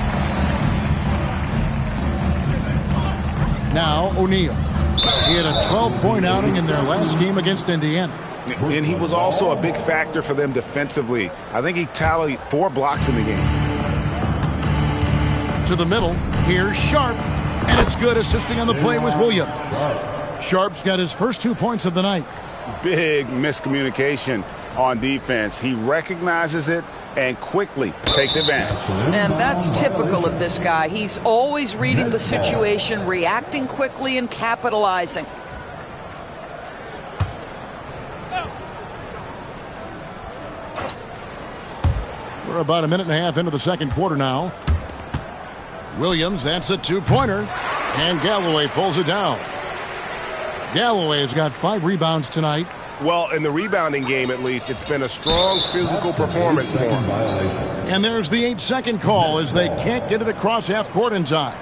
Now O'Neal. He had a 12-point outing in their last game against Indiana. And he was also a big factor for them defensively. I think he tallied 4 blocks in the game. To the middle. Here's Sharp. And it's good. Assisting on the play was Williams. Sharp's got his first 2 points of the night. Big miscommunication on defense. He recognizes it and quickly takes advantage. And that's typical of this guy. He's always reading the situation, reacting quickly, and capitalizing. We're about a minute and a half into the second quarter now. Williams, that's a two-pointer. And Galloway pulls it down. Galloway has got 5 rebounds tonight. Well, in the rebounding game, at least, it's been a strong physical performance for him. And there's the 8-second call as they can't get it across half court in time.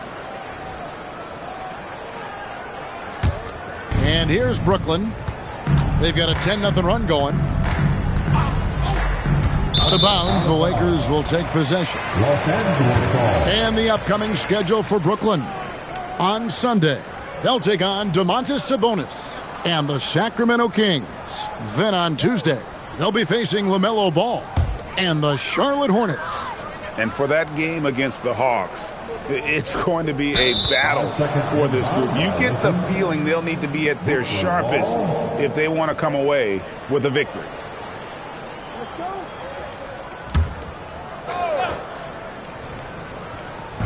And here's Brooklyn. They've got a 10-0 run going. Out of bounds, the Lakers will take possession. And the upcoming schedule for Brooklyn. On Sunday, they'll take on Domantas Sabonis and the Sacramento Kings. Then on Tuesday, they'll be facing LaMelo Ball and the Charlotte Hornets. And for that game against the Hawks, it's going to be a battle for this group. You get the feeling they'll need to be at their sharpest if they want to come away with a victory.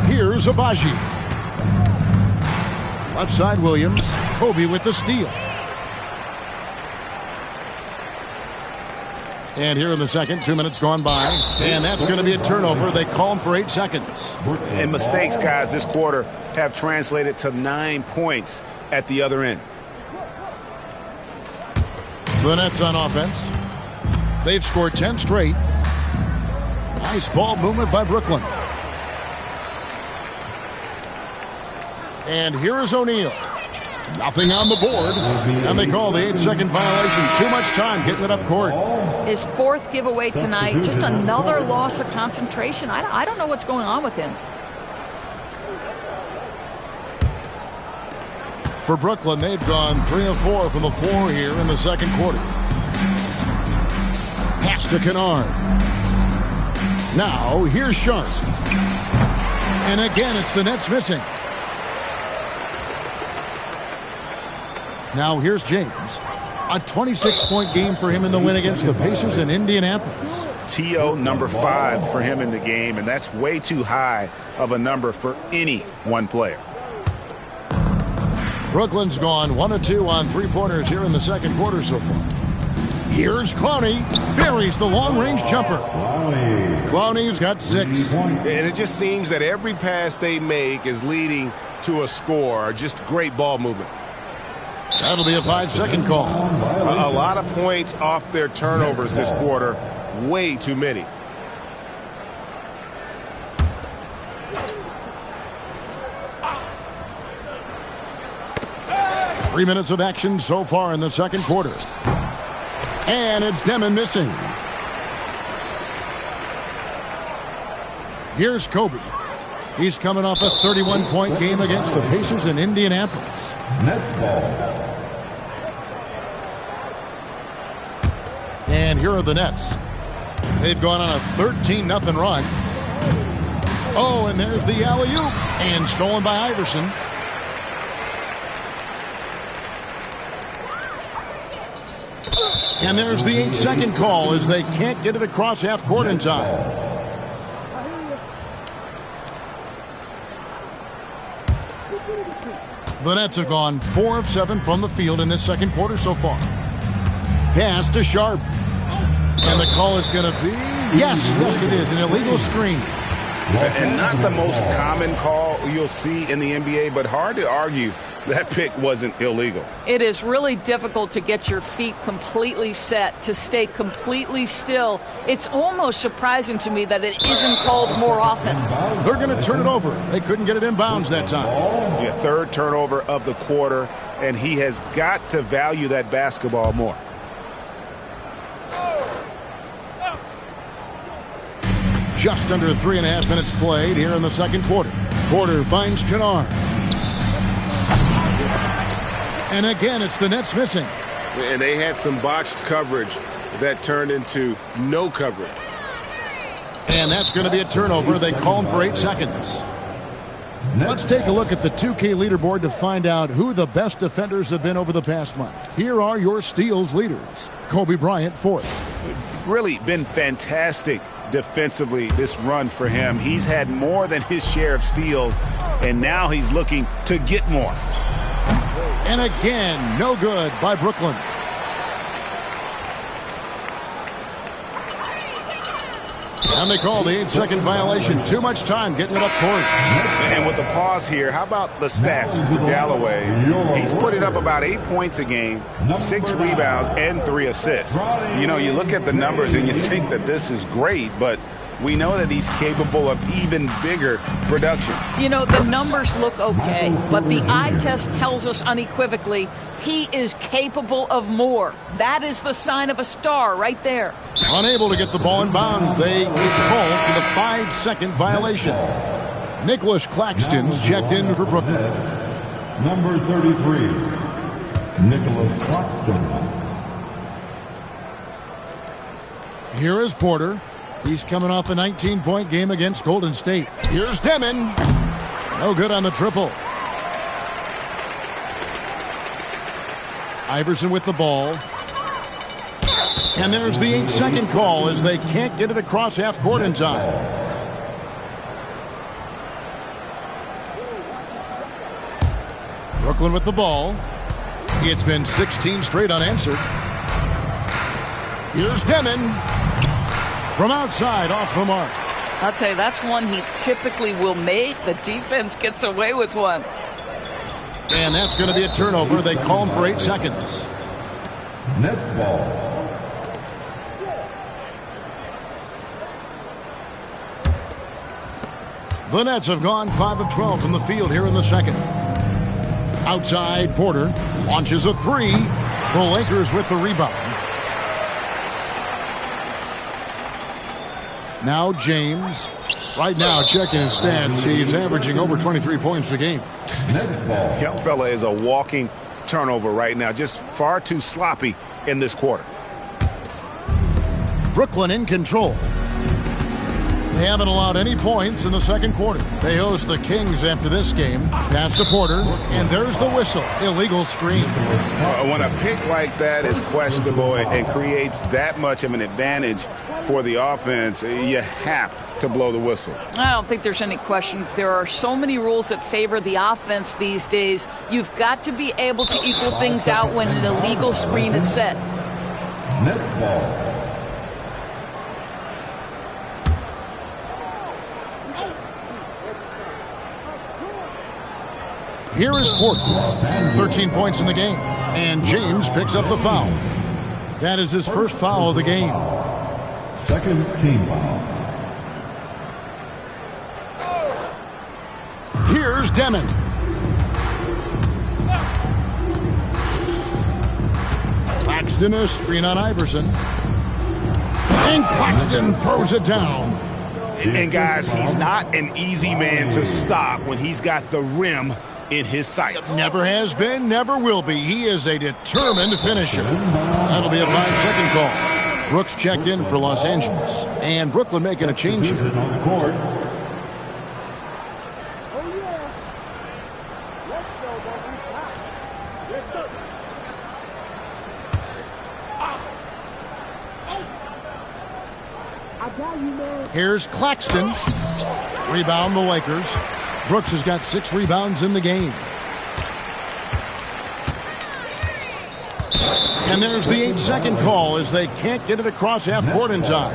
Here's Abaji. Left side Williams. Kobe with the steal. And here in the second, 2 minutes gone by. And that's going to be a turnover. They call him for 8 seconds. And mistakes, guys, this quarter have translated to 9 points at the other end. The Nets on offense. They've scored 10 straight. Nice ball movement by Brooklyn. And here is O'Neal. Nothing on the board. And they call the 8-second violation. Too much time getting it up court. His 4th giveaway tonight. Just another loss of concentration. I don't know what's going on with him. For Brooklyn, they've gone 3 of 4 from the floor here in the second quarter. Pass to Kennard. Now, here's Sharp. And again, it's the Nets missing. Now here's James. A 26-point game for him in the win against the Pacers in Indianapolis. T.O. number 5 for him in the game, and that's way too high of a number for any one player. Brooklyn's gone 1 of 2 on 3-pointers here in the second quarter so far. Here's Clowney. Buries the long-range jumper. Clowney's got 6. And it just seems that every pass they make is leading to a score. Just great ball movement. That'll be a 5-second call. A lot of points off their turnovers this quarter. Way too many. Three minutes of action so far in the second quarter. And it's Demon missing. Here's Kobe. He's coming off a 31-point game against the Pacers in Indianapolis. Nets ball. And here are the Nets. They've gone on a 13-0 run. Oh, and there's the alley-oop. And stolen by Iverson. And there's the 8-second call as they can't get it across half court in time. The Nets have gone 4 of 7 from the field in this second quarter so far. Pass to Sharp. And the call is going to be, yes, it is, an illegal screen. And not the most common call you'll see in the NBA, but hard to argue that pick wasn't illegal. It is really difficult to get your feet completely set, to stay completely still. It's almost surprising to me that it isn't called more often. They're going to turn it over. They couldn't get it in bounds that time. Yeah, 3rd turnover of the quarter, and he has got to value that basketball more. Just under 3.5 minutes played here in the second quarter. Porter finds Kennard. And again, it's the Nets missing. And they had some botched coverage that turned into no coverage. And that's going to be a turnover. They call him for 8 seconds. Let's take a look at the 2K leaderboard to find out who the best defenders have been over the past month. Here are your steals leaders. Kobe Bryant, 4th. Really been fantastic defensively this run for him. He's had more than his share of steals, and now he's looking to get more. And again, no good by Brooklyn. And they call the 8-second violation. Too much time getting it up court. And with the pause here, how about the stats for Galloway? He's putting up about 8 points a game, 6 rebounds, and 3 assists. You know, you look at the numbers and you think that this is great, but we know that he's capable of even bigger production. You know, the numbers look okay, but the eye test tells us unequivocally he is capable of more. That is the sign of a star right there. Unable to get the ball in bounds, they get called for the 5-second violation. Nicholas Claxton's checked in for Brooklyn. Number 33, Nicholas Claxton. Here is Porter. He's coming off a 19-point game against Golden State. Here's Demon. No good on the triple. Iverson with the ball. And there's the 8-second call as they can't get it across half court in time. Brooklyn with the ball. It's been 16 straight unanswered. Here's Demon. From outside, off the mark. I'll tell you, that's one he typically will make. The defense gets away with one. And that's going to be a turnover. They call him for 8 seconds. Nets ball. The Nets have gone 5 of 12 from the field here in the second. Outside, Porter launches a 3. The Lakers with the rebound. Now James. Right now, checking his stats, he's averaging over 23 points a game. Young fella is a walking turnover right now. Just far too sloppy in this quarter. Brooklyn in control. They haven't allowed any points in the second quarter. They host the Kings after this game. Pass to Porter, and there's the whistle. Illegal screen. When a pick like that is questionable and creates that much of an advantage for the offense, you have to blow the whistle. I don't think there's any question. There are so many rules that favor the offense these days. You've got to be able to equal things out when an illegal screen is set. Nets ball. Here is Porter. 13 points in the game. And James picks up the foul. That is his first foul of the game. Second team foul. Here's Demon. Claxton a screen on Iverson. And Claxton throws it down. And guys, he's not an easy man to stop when he's got the rim in his sights. Never has been, never will be. He is a determined finisher. That'll be a 5-second call. Brooks checked in for Los Angeles. And Brooklyn making a change here. On the court. Here's Claxton. Rebound the Lakers. Brooks has got 6 rebounds in the game. And there's the 8-second call as they can't get it across half court in time.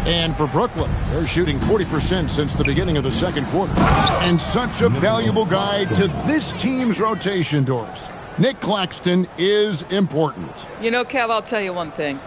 And for Brooklyn, they're shooting 40% since the beginning of the second quarter. And such a valuable guy to this team's rotation, Doris. Nick Claxton is important. You know, Kev, I'll tell you one thing.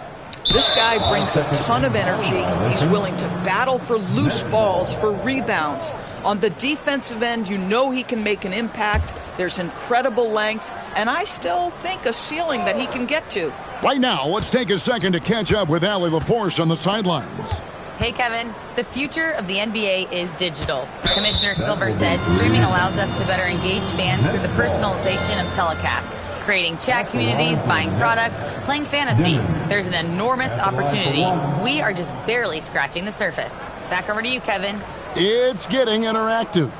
This guy brings a ton of energy. He's willing to battle for loose balls, for rebounds. On the defensive end, you know he can make an impact. There's incredible length, and I still think a ceiling that he can get to. Right now, let's take a second to catch up with Allie LaForce on the sidelines. Hey, Kevin. The future of the NBA is digital. Commissioner Silver said streaming allows us to better engage fans through the personalization of telecasts. creating chat communities, buying products, playing fantasy. There's an enormous opportunity. We are just barely scratching the surface. Back over to you, Kevin. It's getting interactive.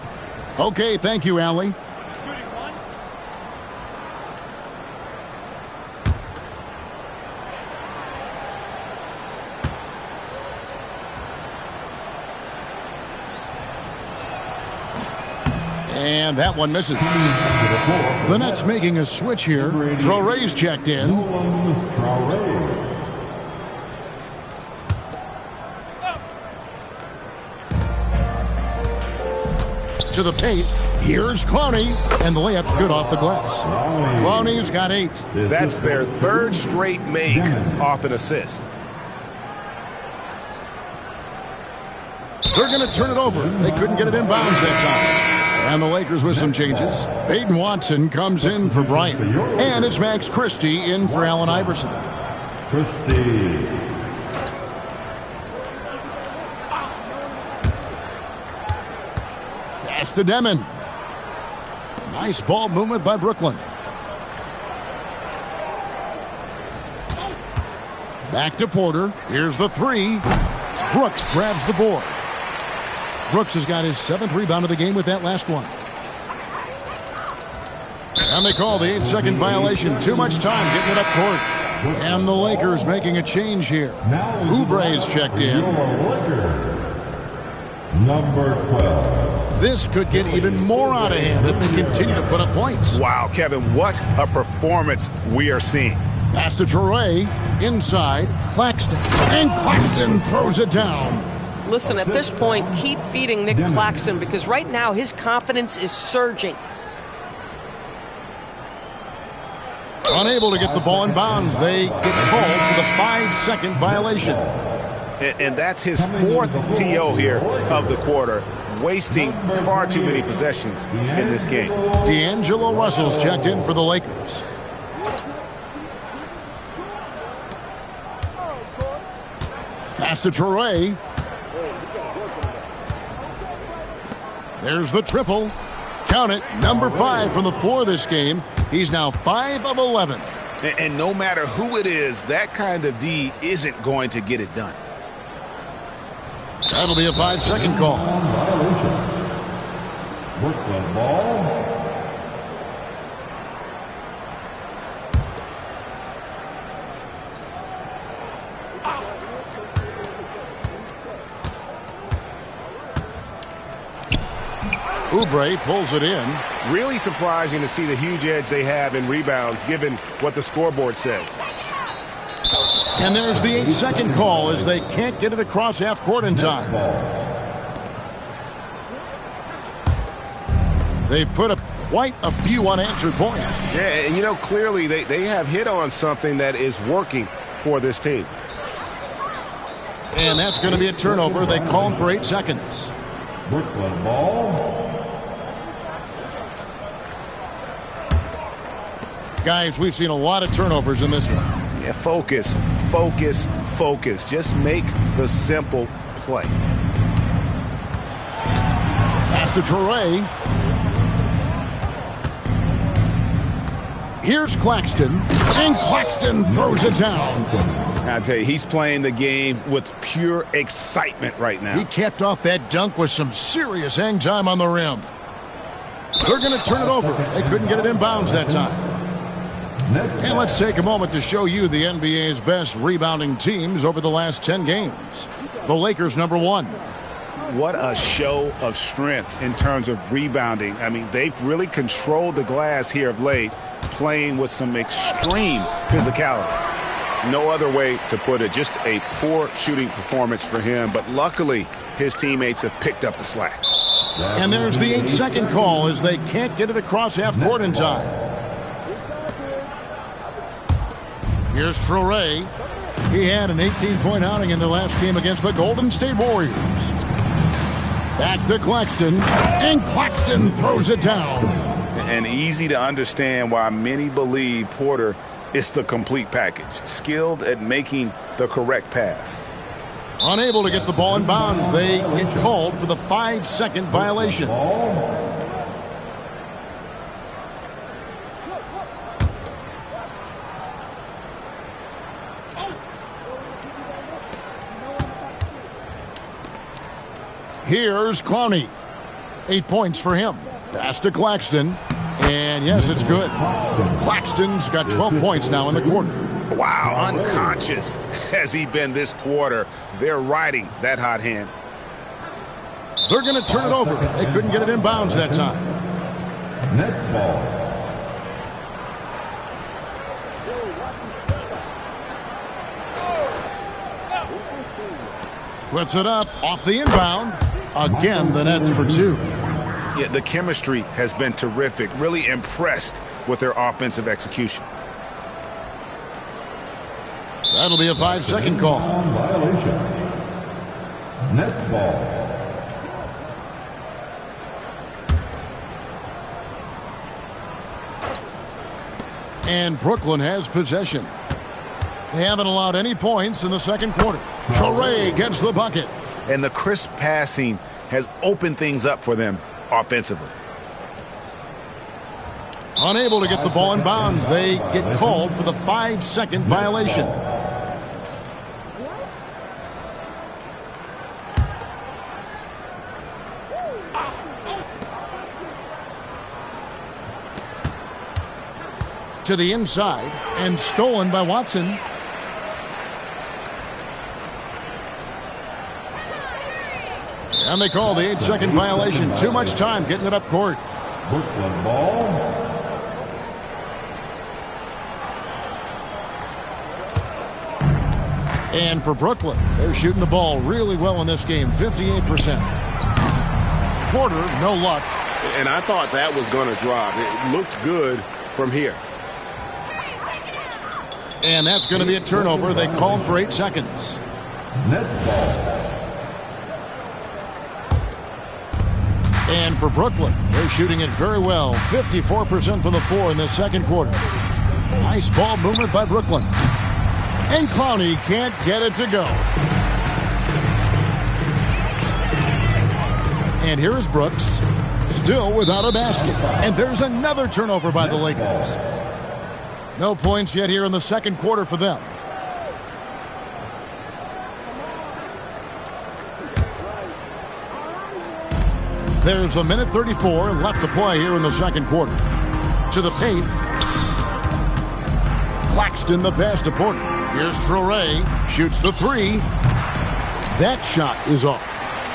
Okay, thank you, Allie. And that one misses. The Nets making a switch here. Traore's checked in. To the paint. Here's Clowney. And the layup's good off the glass. Clowney's got 8. That's their third straight make off an assist. They're going to turn it over. They couldn't get it in bounds that time. And the Lakers with some changes. Peyton Watson comes in for Bryant. And it's Max Christie in for Allen Iverson. Christie. Pass to Demon. Nice ball movement by Brooklyn. Back to Porter. Here's the 3. Brooks grabs the board. Brooks has got his 7th rebound of the game with that last one. And they call the 8-second violation. Too much time getting it up court. And the Lakers making a change here. Oubre's checked in. Number 12. This could get even more out of hand if they continue to put up points. Wow, Kevin, what a performance we are seeing. Pass to Traore. Inside. Claxton. And Claxton throws it down. Listen, at this point, keep feeding Nick Claxton because right now his confidence is surging. Unable to get the ball in bounds. They get called for the 5-second violation. And that's his 4th TO here of the quarter, wasting far too many possessions in this game. D'Angelo Russell's checked in for the Lakers. Pass to Traore. There's the triple. Count it. Number 5 from the floor this game. He's now 5 of 11. And no matter who it is, that kind of D isn't going to get it done. That'll be a 5-second call. Brooklyn ball. Oubre pulls it in. Really surprising to see the huge edge they have in rebounds, given what the scoreboard says. And there's the 8-second call as they can't get it across half court in time. They put up quite a few unanswered points. Yeah, and you know, clearly they have hit on something that is working for this team. And that's going to be a turnover. They call him for 8 seconds. Brooklyn ball. Guys, we've seen a lot of turnovers in this one. Yeah, focus, focus, focus. Just make the simple play. Pass to Traore. Here's Claxton. And Claxton throws it down. I tell you, he's playing the game with pure excitement right now. He capped off that dunk with some serious hang time on the rim. They're going to turn it over. They couldn't get it in bounds that time. And let's take a moment to show you the NBA's best rebounding teams over the last 10 games. The Lakers, number 1. What a show of strength in terms of rebounding. I mean, they've really controlled the glass here of late, playing with some extreme physicality. No other way to put it. Just a poor shooting performance for him, but luckily his teammates have picked up the slack. And there's the 8-second call as they can't get it across half court in time. Here's Traore. He had an 18-point outing in their last game against the Golden State Warriors. Back to Claxton. And Claxton throws it down. And easy to understand why many believe Porter is the complete package. Skilled at making the correct pass. Unable to get the ball in bounds. They get called for the 5-second violation. Here's Clowney. 8 points for him. Pass to Claxton. And yes, it's good. Claxton's got 12 points now in the quarter. Wow, unconscious has he been this quarter. They're riding that hot hand. They're going to turn it over. They couldn't get it in bounds that time. Nets ball. Puts it up off the inbound. Again, the Nets for 2. Yeah, the chemistry has been terrific. Really impressed with their offensive execution. That'll be a 5-second call. Violation. Nets ball. And Brooklyn has possession. They haven't allowed any points in the second quarter. Traore gets the bucket. And the crisp passing has opened things up for them offensively. Unable to get the ball in bounds. They get called for the 5-second violation. To the inside and stolen by Watson. And they call the 8-second violation. Too much time getting it up court. Brooklyn ball. And for Brooklyn, they're shooting the ball really well in this game, 58%. Porter, no luck. And I thought that was going to drop. It looked good from here. And that's going to be a turnover. They called for 8 seconds. Nets ball. And for Brooklyn, they're shooting it very well. 54% from the floor in the second quarter. Nice ball movement by Brooklyn. And Clowney can't get it to go. And here's Brooks, still without a basket. And there's another turnover by the Lakers. No points yet here in the second quarter for them. There's a minute 34 left to play here in the second quarter. To the paint. Claxton the pass to Porter. Here's Traore. Shoots the 3. That shot is off.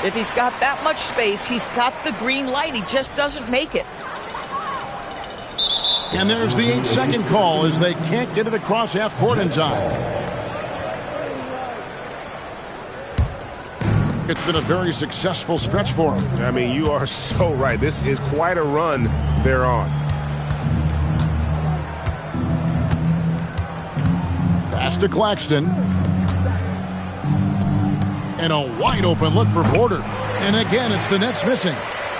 If he's got that much space, he's got the green light. He just doesn't make it. And there's the 8-second call as they can't get it across half court in time. It's been a very successful stretch for him. I mean, you are so right. This is quite a run they're on. Pass to Claxton. And a wide open look for Porter. And again, it's the Nets missing.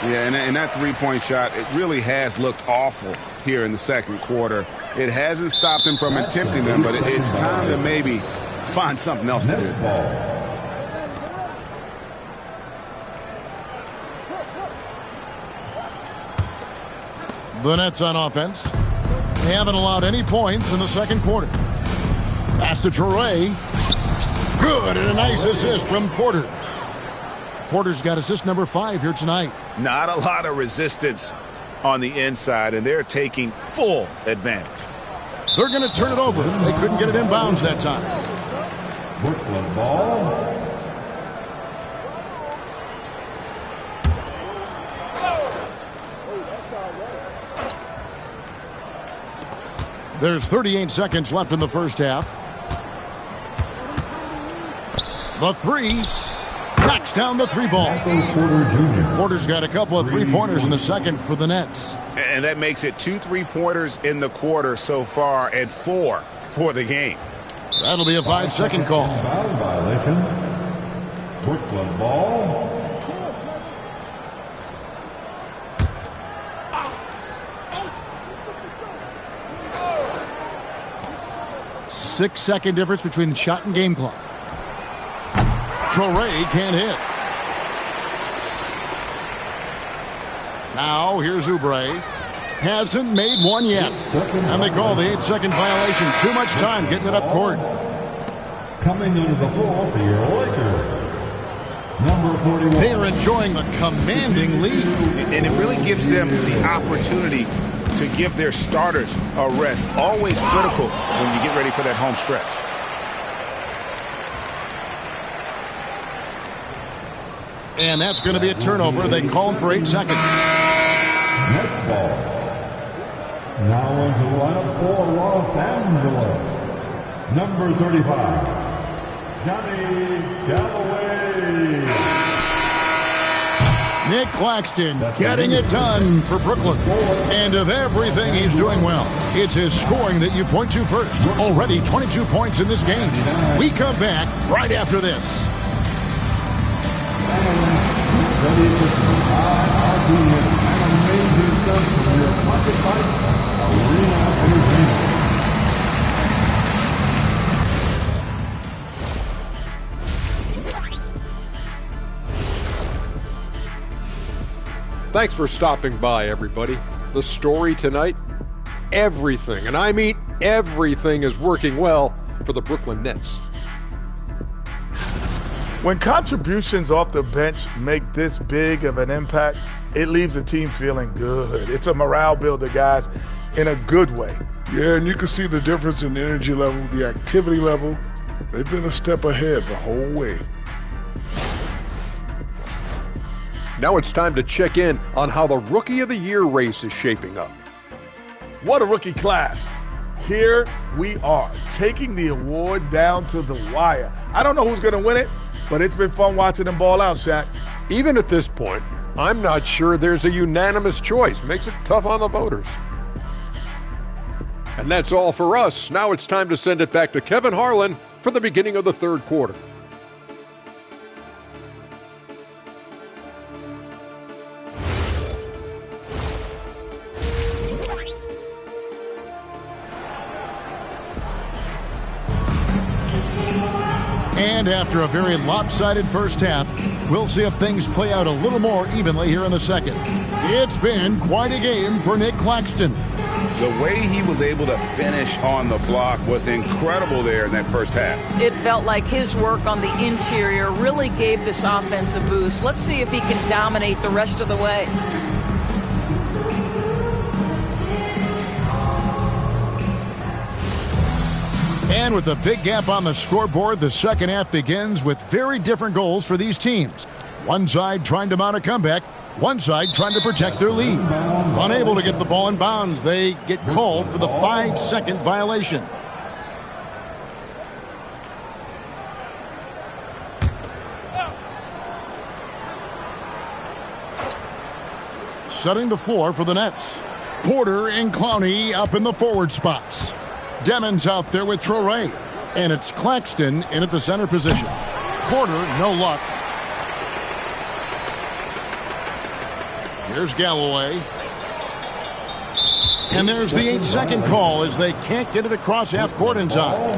Yeah, and that three-point shot, it really has looked awful here in the second quarter. It hasn't stopped him from attempting them, but it's time to maybe find something else to do. The Nets on offense. They haven't allowed any points in the second quarter. Pass to Traore. Good, and a nice assist from Porter. Porter's got assist number 5 here tonight. Not a lot of resistance on the inside, and they're taking full advantage. They're going to turn it over. They couldn't get it in bounds that time. Brooklyn ball. There's 38 seconds left in the first half. The 3. Knocks down the 3 ball. Porter's got a couple of 3-pointers in the second for the Nets. And that makes it 2 3-pointers in the quarter so far and 4 for the game. That'll be a 5-second call. Foul violation. Brooklyn ball. Six-second difference between the shot and game clock. Traore can't hit. Now here's Oubre. Hasn't made one yet. And they call the 8-second violation. Too much time getting it up court. Coming into the floor for your Lakers. Number 41. They are enjoying a commanding lead. And it really gives them the opportunity to give their starters a rest. Always critical when you get ready for that home stretch. And that's going to be a turnover. They call him for 8 seconds. Next ball. Now into the lineup for Los Angeles. Number 35, Johnny Galloway. Nick Claxton getting it done for Brooklyn. And of everything he's doing well, it's his scoring that you point to first. Already 22 points in this game. We come back right after this. Thanks for stopping by, everybody. The story tonight, everything, and I mean everything, is working well for the Brooklyn Nets. When contributions off the bench make this big of an impact, it leaves the team feeling good. It's a morale builder, guys, in a good way. Yeah, and you can see the difference in the energy level, the activity level. They've been a step ahead the whole way. Now it's time to check in on how the Rookie of the Year race is shaping up. What a rookie class. Here we are, taking the award down to the wire. I don't know who's going to win it, but it's been fun watching them ball out, Shaq. Even at this point, I'm not sure there's a unanimous choice. Makes it tough on the voters. And that's all for us. Now it's time to send it back to Kevin Harlan for the beginning of the third quarter. And after a very lopsided first half, we'll see if things play out a little more evenly here in the second. It's been quite a game for Nick Claxton. The way he was able to finish on the block was incredible there in that first half. It felt like his work on the interior really gave this offense a boost. Let's see if he can dominate the rest of the way. And with a big gap on the scoreboard, the second half begins with very different goals for these teams. One side trying to mount a comeback, one side trying to protect their lead. Unable to get the ball in bounds, they get called for the 5-second violation. Setting the floor for the Nets. Porter and Clowney up in the forward spots. Demons out there with Traore. And it's Claxton in at the center position. Porter, no luck. Here's Galloway. And there's the 8-second call as they can't get it across half court in time.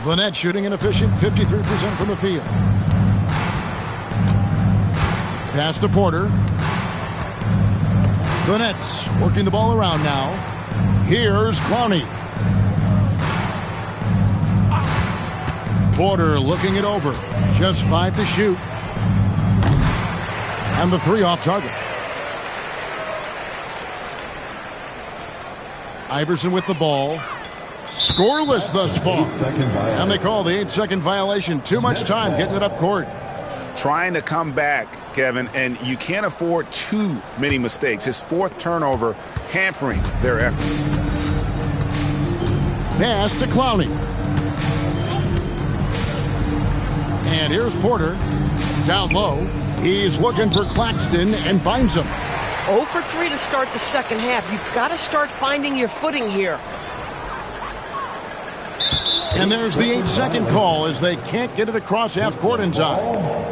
The Nets shooting an efficient 53% from the field. Pass to Porter. The Nets working the ball around now. Here's Clowney. Porter looking it over. Just 5 to shoot. And the 3 off target. Iverson with the ball. Scoreless thus far. And they call the 8-second violation. Too much time getting it up court. Trying to come back, Kevin, and you can't afford too many mistakes. His 4th turnover hampering their effort. Pass to Clowney. And here's Porter. Down low. He's looking for Claxton and finds him. 0 for 3 to start the second half. You've got to start finding your footing here. And there's the 8-second call as they can't get it across half court in time.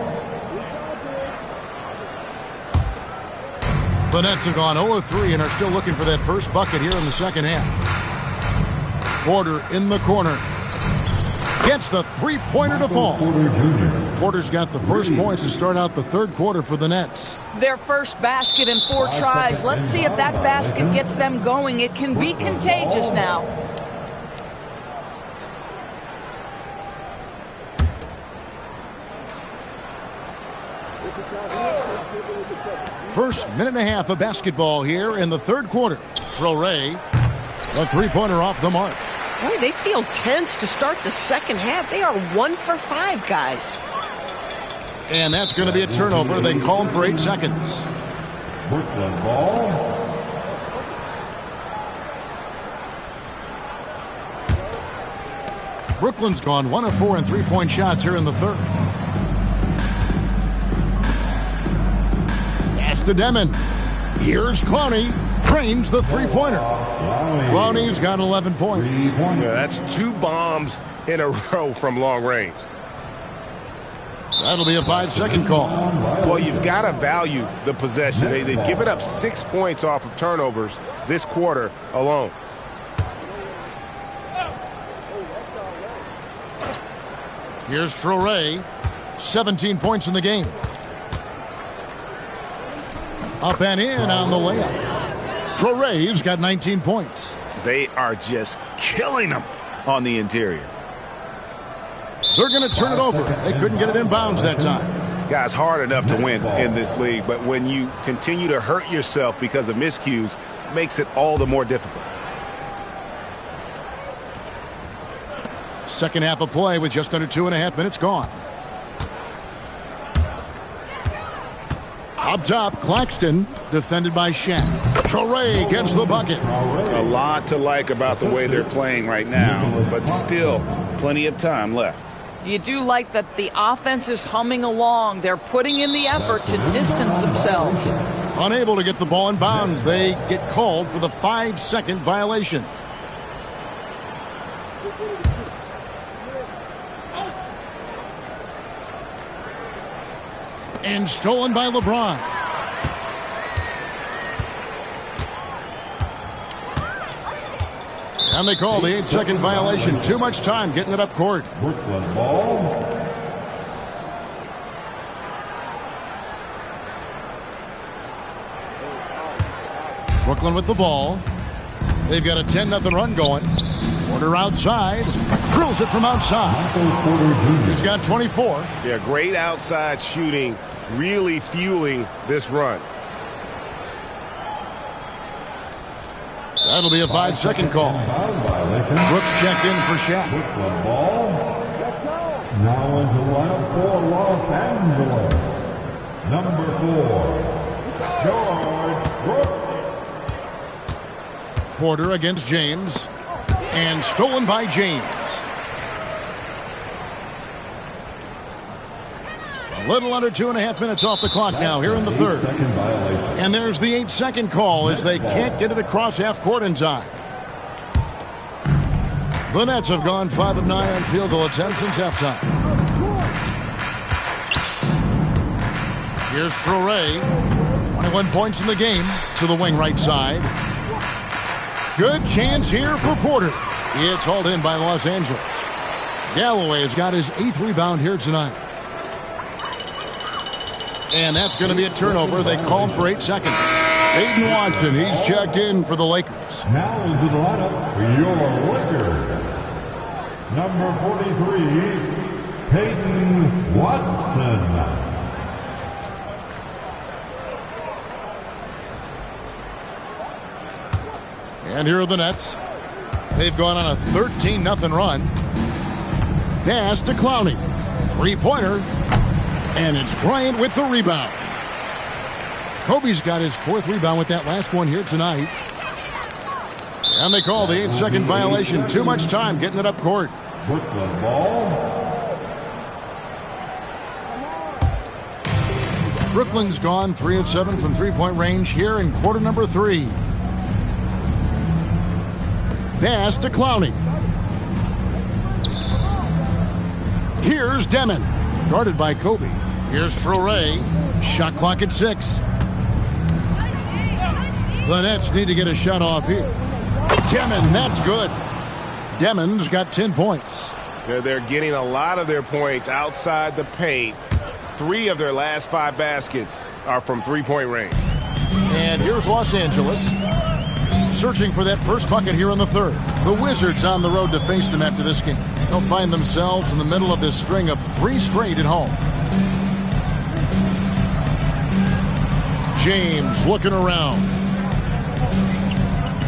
The Nets have gone 0-3 and are still looking for that first bucket here in the second half. Porter in the corner. Gets the three-pointer to fall. Porter's got the first points to start out the third quarter for the Nets. Their first basket in 4 tries. Let's see if that basket gets them going. It can be contagious now. First minute and a half of basketball here in the third quarter. Traore, a three-pointer off the mark. Boy, they feel tense to start the second half. They are 1 for 5, guys. And that's going to be a turnover. They call him for 8 seconds. Brooklyn ball. Brooklyn's gone 1 of 4 in three-point shots here in the third. Pass to Demon. Here's Clowney. Trains the three-pointer. Clowney's got 11 points. Yeah, that's 2 bombs in a row from long range. That'll be a 5-second call. Well, you've got to value the possession. They've given up 6 points off of turnovers this quarter alone. Here's Traore. 17 points in the game. Up and in on the layup. Traore's got 19 points. They are just killing them on the interior. They're going to turn it over. They couldn't get it in bounds that time. Guys, hard enough to win in this league, but when you continue to hurt yourself because of miscues, it makes it all the more difficult. Second half of play with just under 2.5 minutes gone. Up top, Claxton, defended by Shaq. Traore gets the bucket. A lot to like about the way they're playing right now, but still plenty of time left. You do like that the offense is humming along. They're putting in the effort to distance themselves. Unable to get the ball in bounds, they get called for the 5-second violation. And stolen by LeBron. And they call the 8-second violation. Too much time getting it up court. Brooklyn ball. Brooklyn with the ball. They've got a 10-0 run going. Porter outside. Drills it from outside. He's got 24. Yeah, great outside shooting, really fueling this run. That'll be a 5-second call. Brooks checked in for Shaq. Brooklyn ball. Now into the lineup for Los Angeles. Number 4, George Brooks. Porter against James. And stolen by James. A little under 2.5 minutes off the clock now here in the third. And there's the 8-second call as they can't get it across half court in time. The Nets have gone 5 of 9 on field goal attempts since halftime. Here's Traore. 21 points in the game to the wing right side. Good chance here for Porter. It's hauled in by Los Angeles. Galloway has got his 8th rebound here tonight. And that's going to be a turnover. They call him for 8 seconds. Aiden Watson, he's checked in for the Lakers. Now into the lineup for your Lakers. Number 43, Peyton Watson. And here are the Nets. They've gone on a 13-0 run. Pass to Clowney. Three-pointer. And it's Bryant with the rebound. Kobe's got his 4th rebound with that last one here tonight. And they call the 8-second violation. Too much time getting it up court. Brooklyn ball. Brooklyn's gone 3 of 7 from three-point range here in quarter number 3. Pass to Clowney. Here's Demon. Guarded by Kobe. Here's Traore. Shot clock at 6. The Nets need to get a shot off here. Demon, that's good. Demon's got 10 points. They're getting a lot of their points outside the paint. 3 of their last 5 baskets are from three-point range. And here's Los Angeles. Searching for that first bucket here in the third. The Wizards on the road to face them after this game. They'll find themselves in the middle of this string of 3 straight at home. James looking around.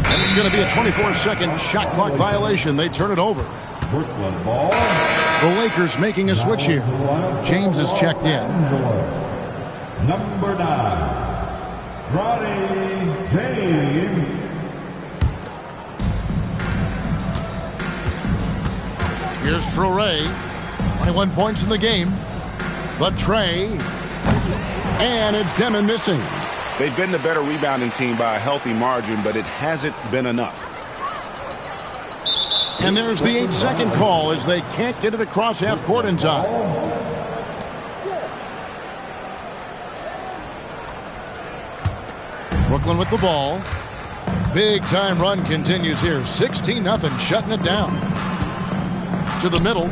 And it's going to be a 24-second shot clock violation. They turn it over. Brooklyn ball. The Lakers making a switch here. James is checked in. Number 9, Bronny James. Here's Traore. 21 points in the game. But Trey. And it's Demon missing. They've been the better rebounding team by a healthy margin, but it hasn't been enough. And there's the 8-second call as they can't get it across half court in time. Brooklyn with the ball. Big time run continues here. 16-0, shutting it down. To the middle.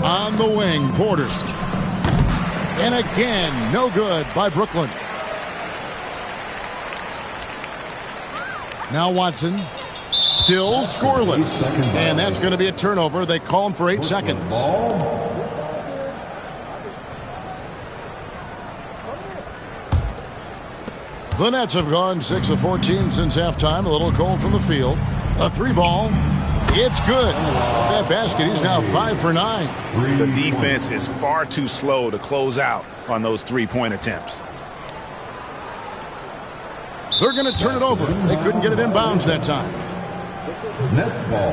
On the wing, Porter. And again, no good by Brooklyn. Now Watson. Still scoreless. And that's going to be a turnover. They call him for 8 seconds. The Nets have gone 6 of 14 since halftime. A little cold from the field. A 3-ball. It's good. With that basket, he's now 5 for 9. The defense is far too slow to close out on those 3-point attempts. They're going to turn it over. They couldn't get it inbounds that time. Nets ball.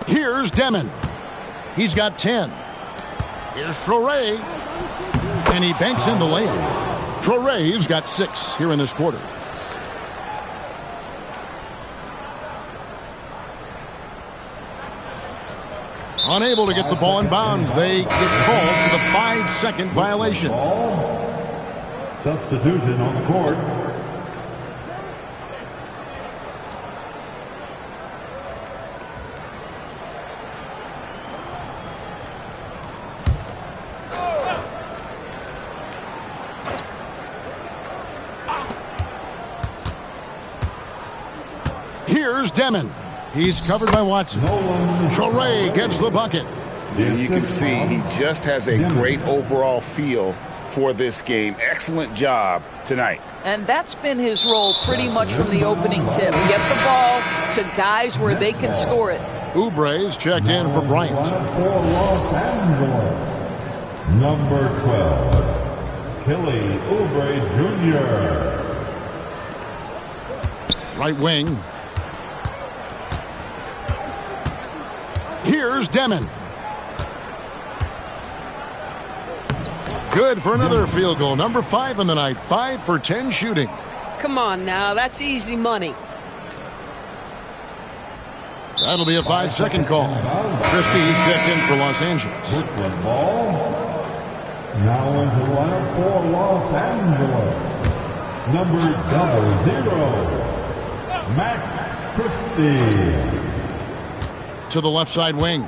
Here's Demon. He's got 10. Here's Traore. And he banks in the layup. Traore's got 6 here in this quarter. Unable to get the ball in bounds. They get called for the 5-second violation. Substitution on the court. Here's Demon. He's covered by Watson. Traore gets the bucket. And you can see he just has a great overall feel for this game. Excellent job tonight. And that's been his role pretty much from the opening tip. Get the ball to guys where they can score it. Oubre's checked in for Bryant. For Los Angeles, number 12, Kelly Oubre Jr. Right wing. Here's Demon. Good for another field goal. Number 5 in the night. 5 for 10 shooting. Come on now, that's easy money. That'll be a 5-second call. Christie's checked in for Los Angeles. Brooklyn ball. Now into the lineup for Los Angeles, number 00, Max Christie. To the left side wing.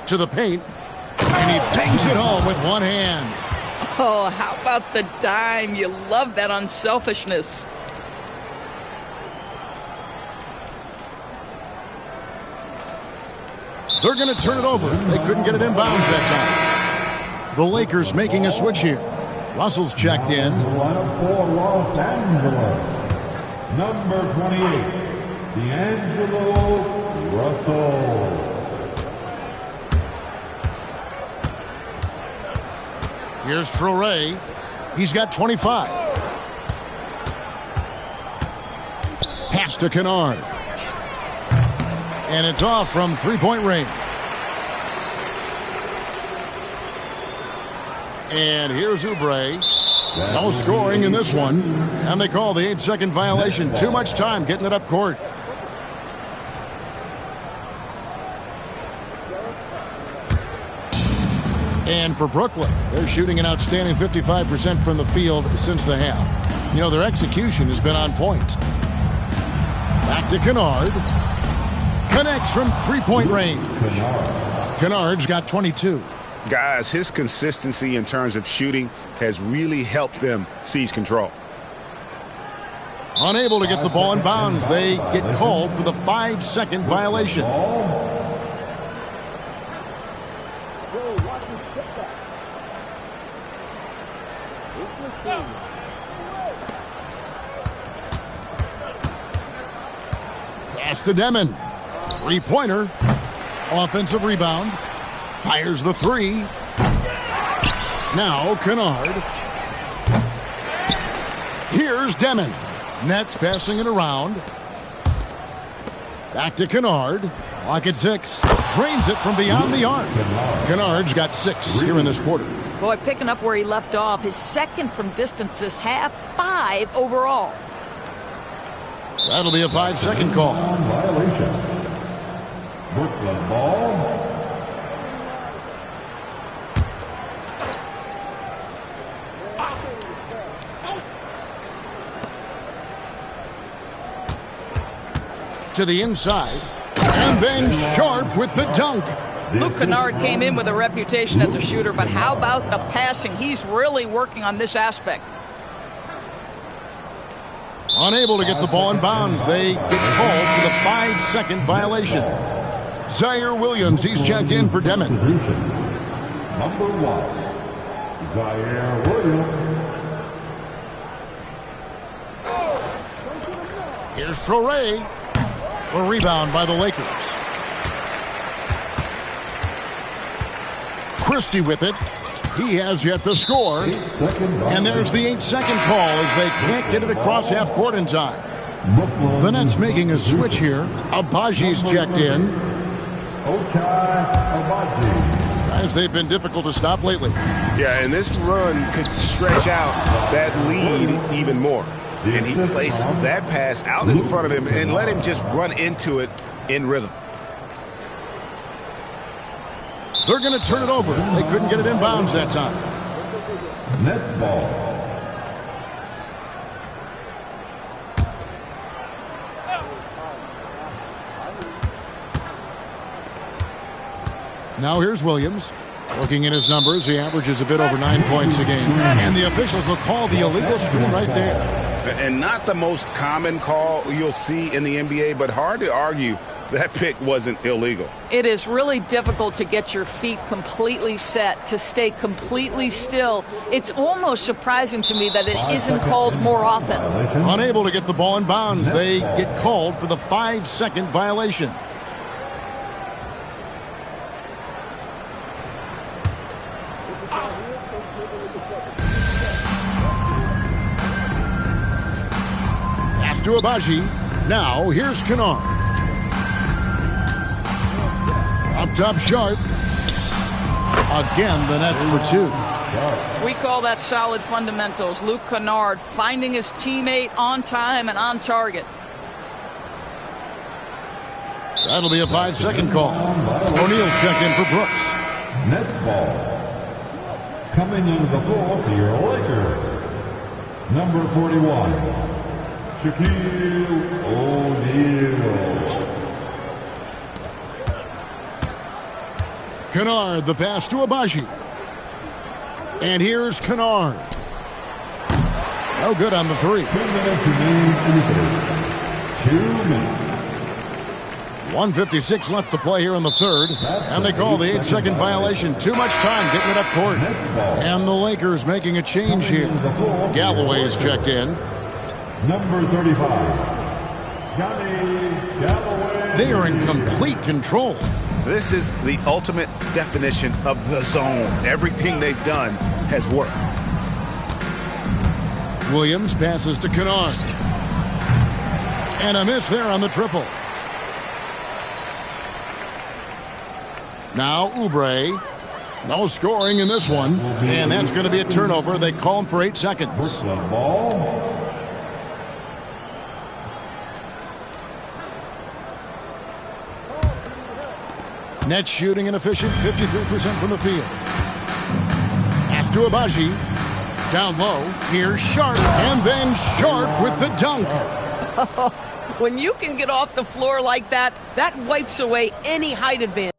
To the paint. And he bangs it home with one hand. Oh, how about the dime? You love that unselfishness. They're going to turn it over. They couldn't get it inbounds that time. The Lakers making a switch here. Russell's checked in. Lineup for Los Angeles, number 28, D'Angelo Russell. Here's Traore. He's got 25. Pass to Kennard. And it's off from three-point range. And here's Oubre. No scoring in this one. And they call the 8-second violation. Too much time getting it up court. And for Brooklyn, they're shooting an outstanding 55% from the field since the half. You know, their execution has been on point. Back to Kennard. Connects from three-point range. Kennard's got 22. Guys, his consistency in terms of shooting has really helped them seize control. Unable to get the ball in bounds. They get called for the 5-second violation. Pass to Demon. Three-pointer. Offensive rebound. Fires the three. Now Kennard. Here's Demon. Nets passing it around. Back to Kennard. Clock at 6. Drains it from beyond the arc. Kennard's got 6 here in this quarter. Boy, picking up where he left off. His second from distance this half, 5 overall. That'll be a 5-second call. Violation. Brooklyn ball. To the inside, and then Sharp with the dunk. Luke Kennard came in with a reputation as a shooter, but how about the passing? He's really working on this aspect. Unable to get the ball in bounds. They get called for the 5-second violation. Zaire Williams, he's checked in for Demon. Number 1, Zaire Williams. Here's Traore. A rebound by the Lakers. Christie with it. He has yet to score. And there's the 8-second call as they can't get it across half court in time. The Nets making a switch here. Abaji's checked in. As they've been difficult to stop lately. Yeah, and this run could stretch out that lead even more. And he placed that pass out in front of him and let him just run into it in rhythm. They're going to turn it over. They couldn't get it in bounds that time. Nets ball. Now here's Williams. Looking at his numbers, he averages a bit over 9 points a game. And the officials will call the illegal screen right there. And not the most common call you'll see in the NBA, but hard to argue that pick wasn't illegal. It is really difficult to get your feet completely set, to stay completely still. It's almost surprising to me that it isn't called more often. Unable to get the ball in bounds, they get called for the 5-second violation. Pass to Abaji. Now here's Kennard. Up top, Sharp. Again, the Nets for 2. We call that solid fundamentals. Luke Kennard finding his teammate on time and on target. That'll be a 5-second call. O'Neal's checked in for Brooks. Nets ball. Coming into the floor for your Lakers. Number 41, Shaquille O'Neal. Kennard, the pass to Abaji. And here's Kennard. No good on the 3. 2 minutes remaining in the third. 2 minutes. 1:56 left to play here in the third. And they call the 8-second violation. Too much time getting it up court. And the Lakers making a change here. Galloway is checked in. Number 35, Johnny Galloway. They are in complete control. This is the ultimate definition of the zone. Everything they've done has worked. Williams passes to Kennard. And a miss there on the triple. Now Oubre. No scoring in this one. And that's going to be a turnover. They call him for 8 seconds. Brooklyn ball. Nets shooting an efficient 53% from the field. Pass to Abaji. Down low. Here's Sharp. And then Sharp with the dunk. When you can get off the floor like that, that wipes away any height advantage.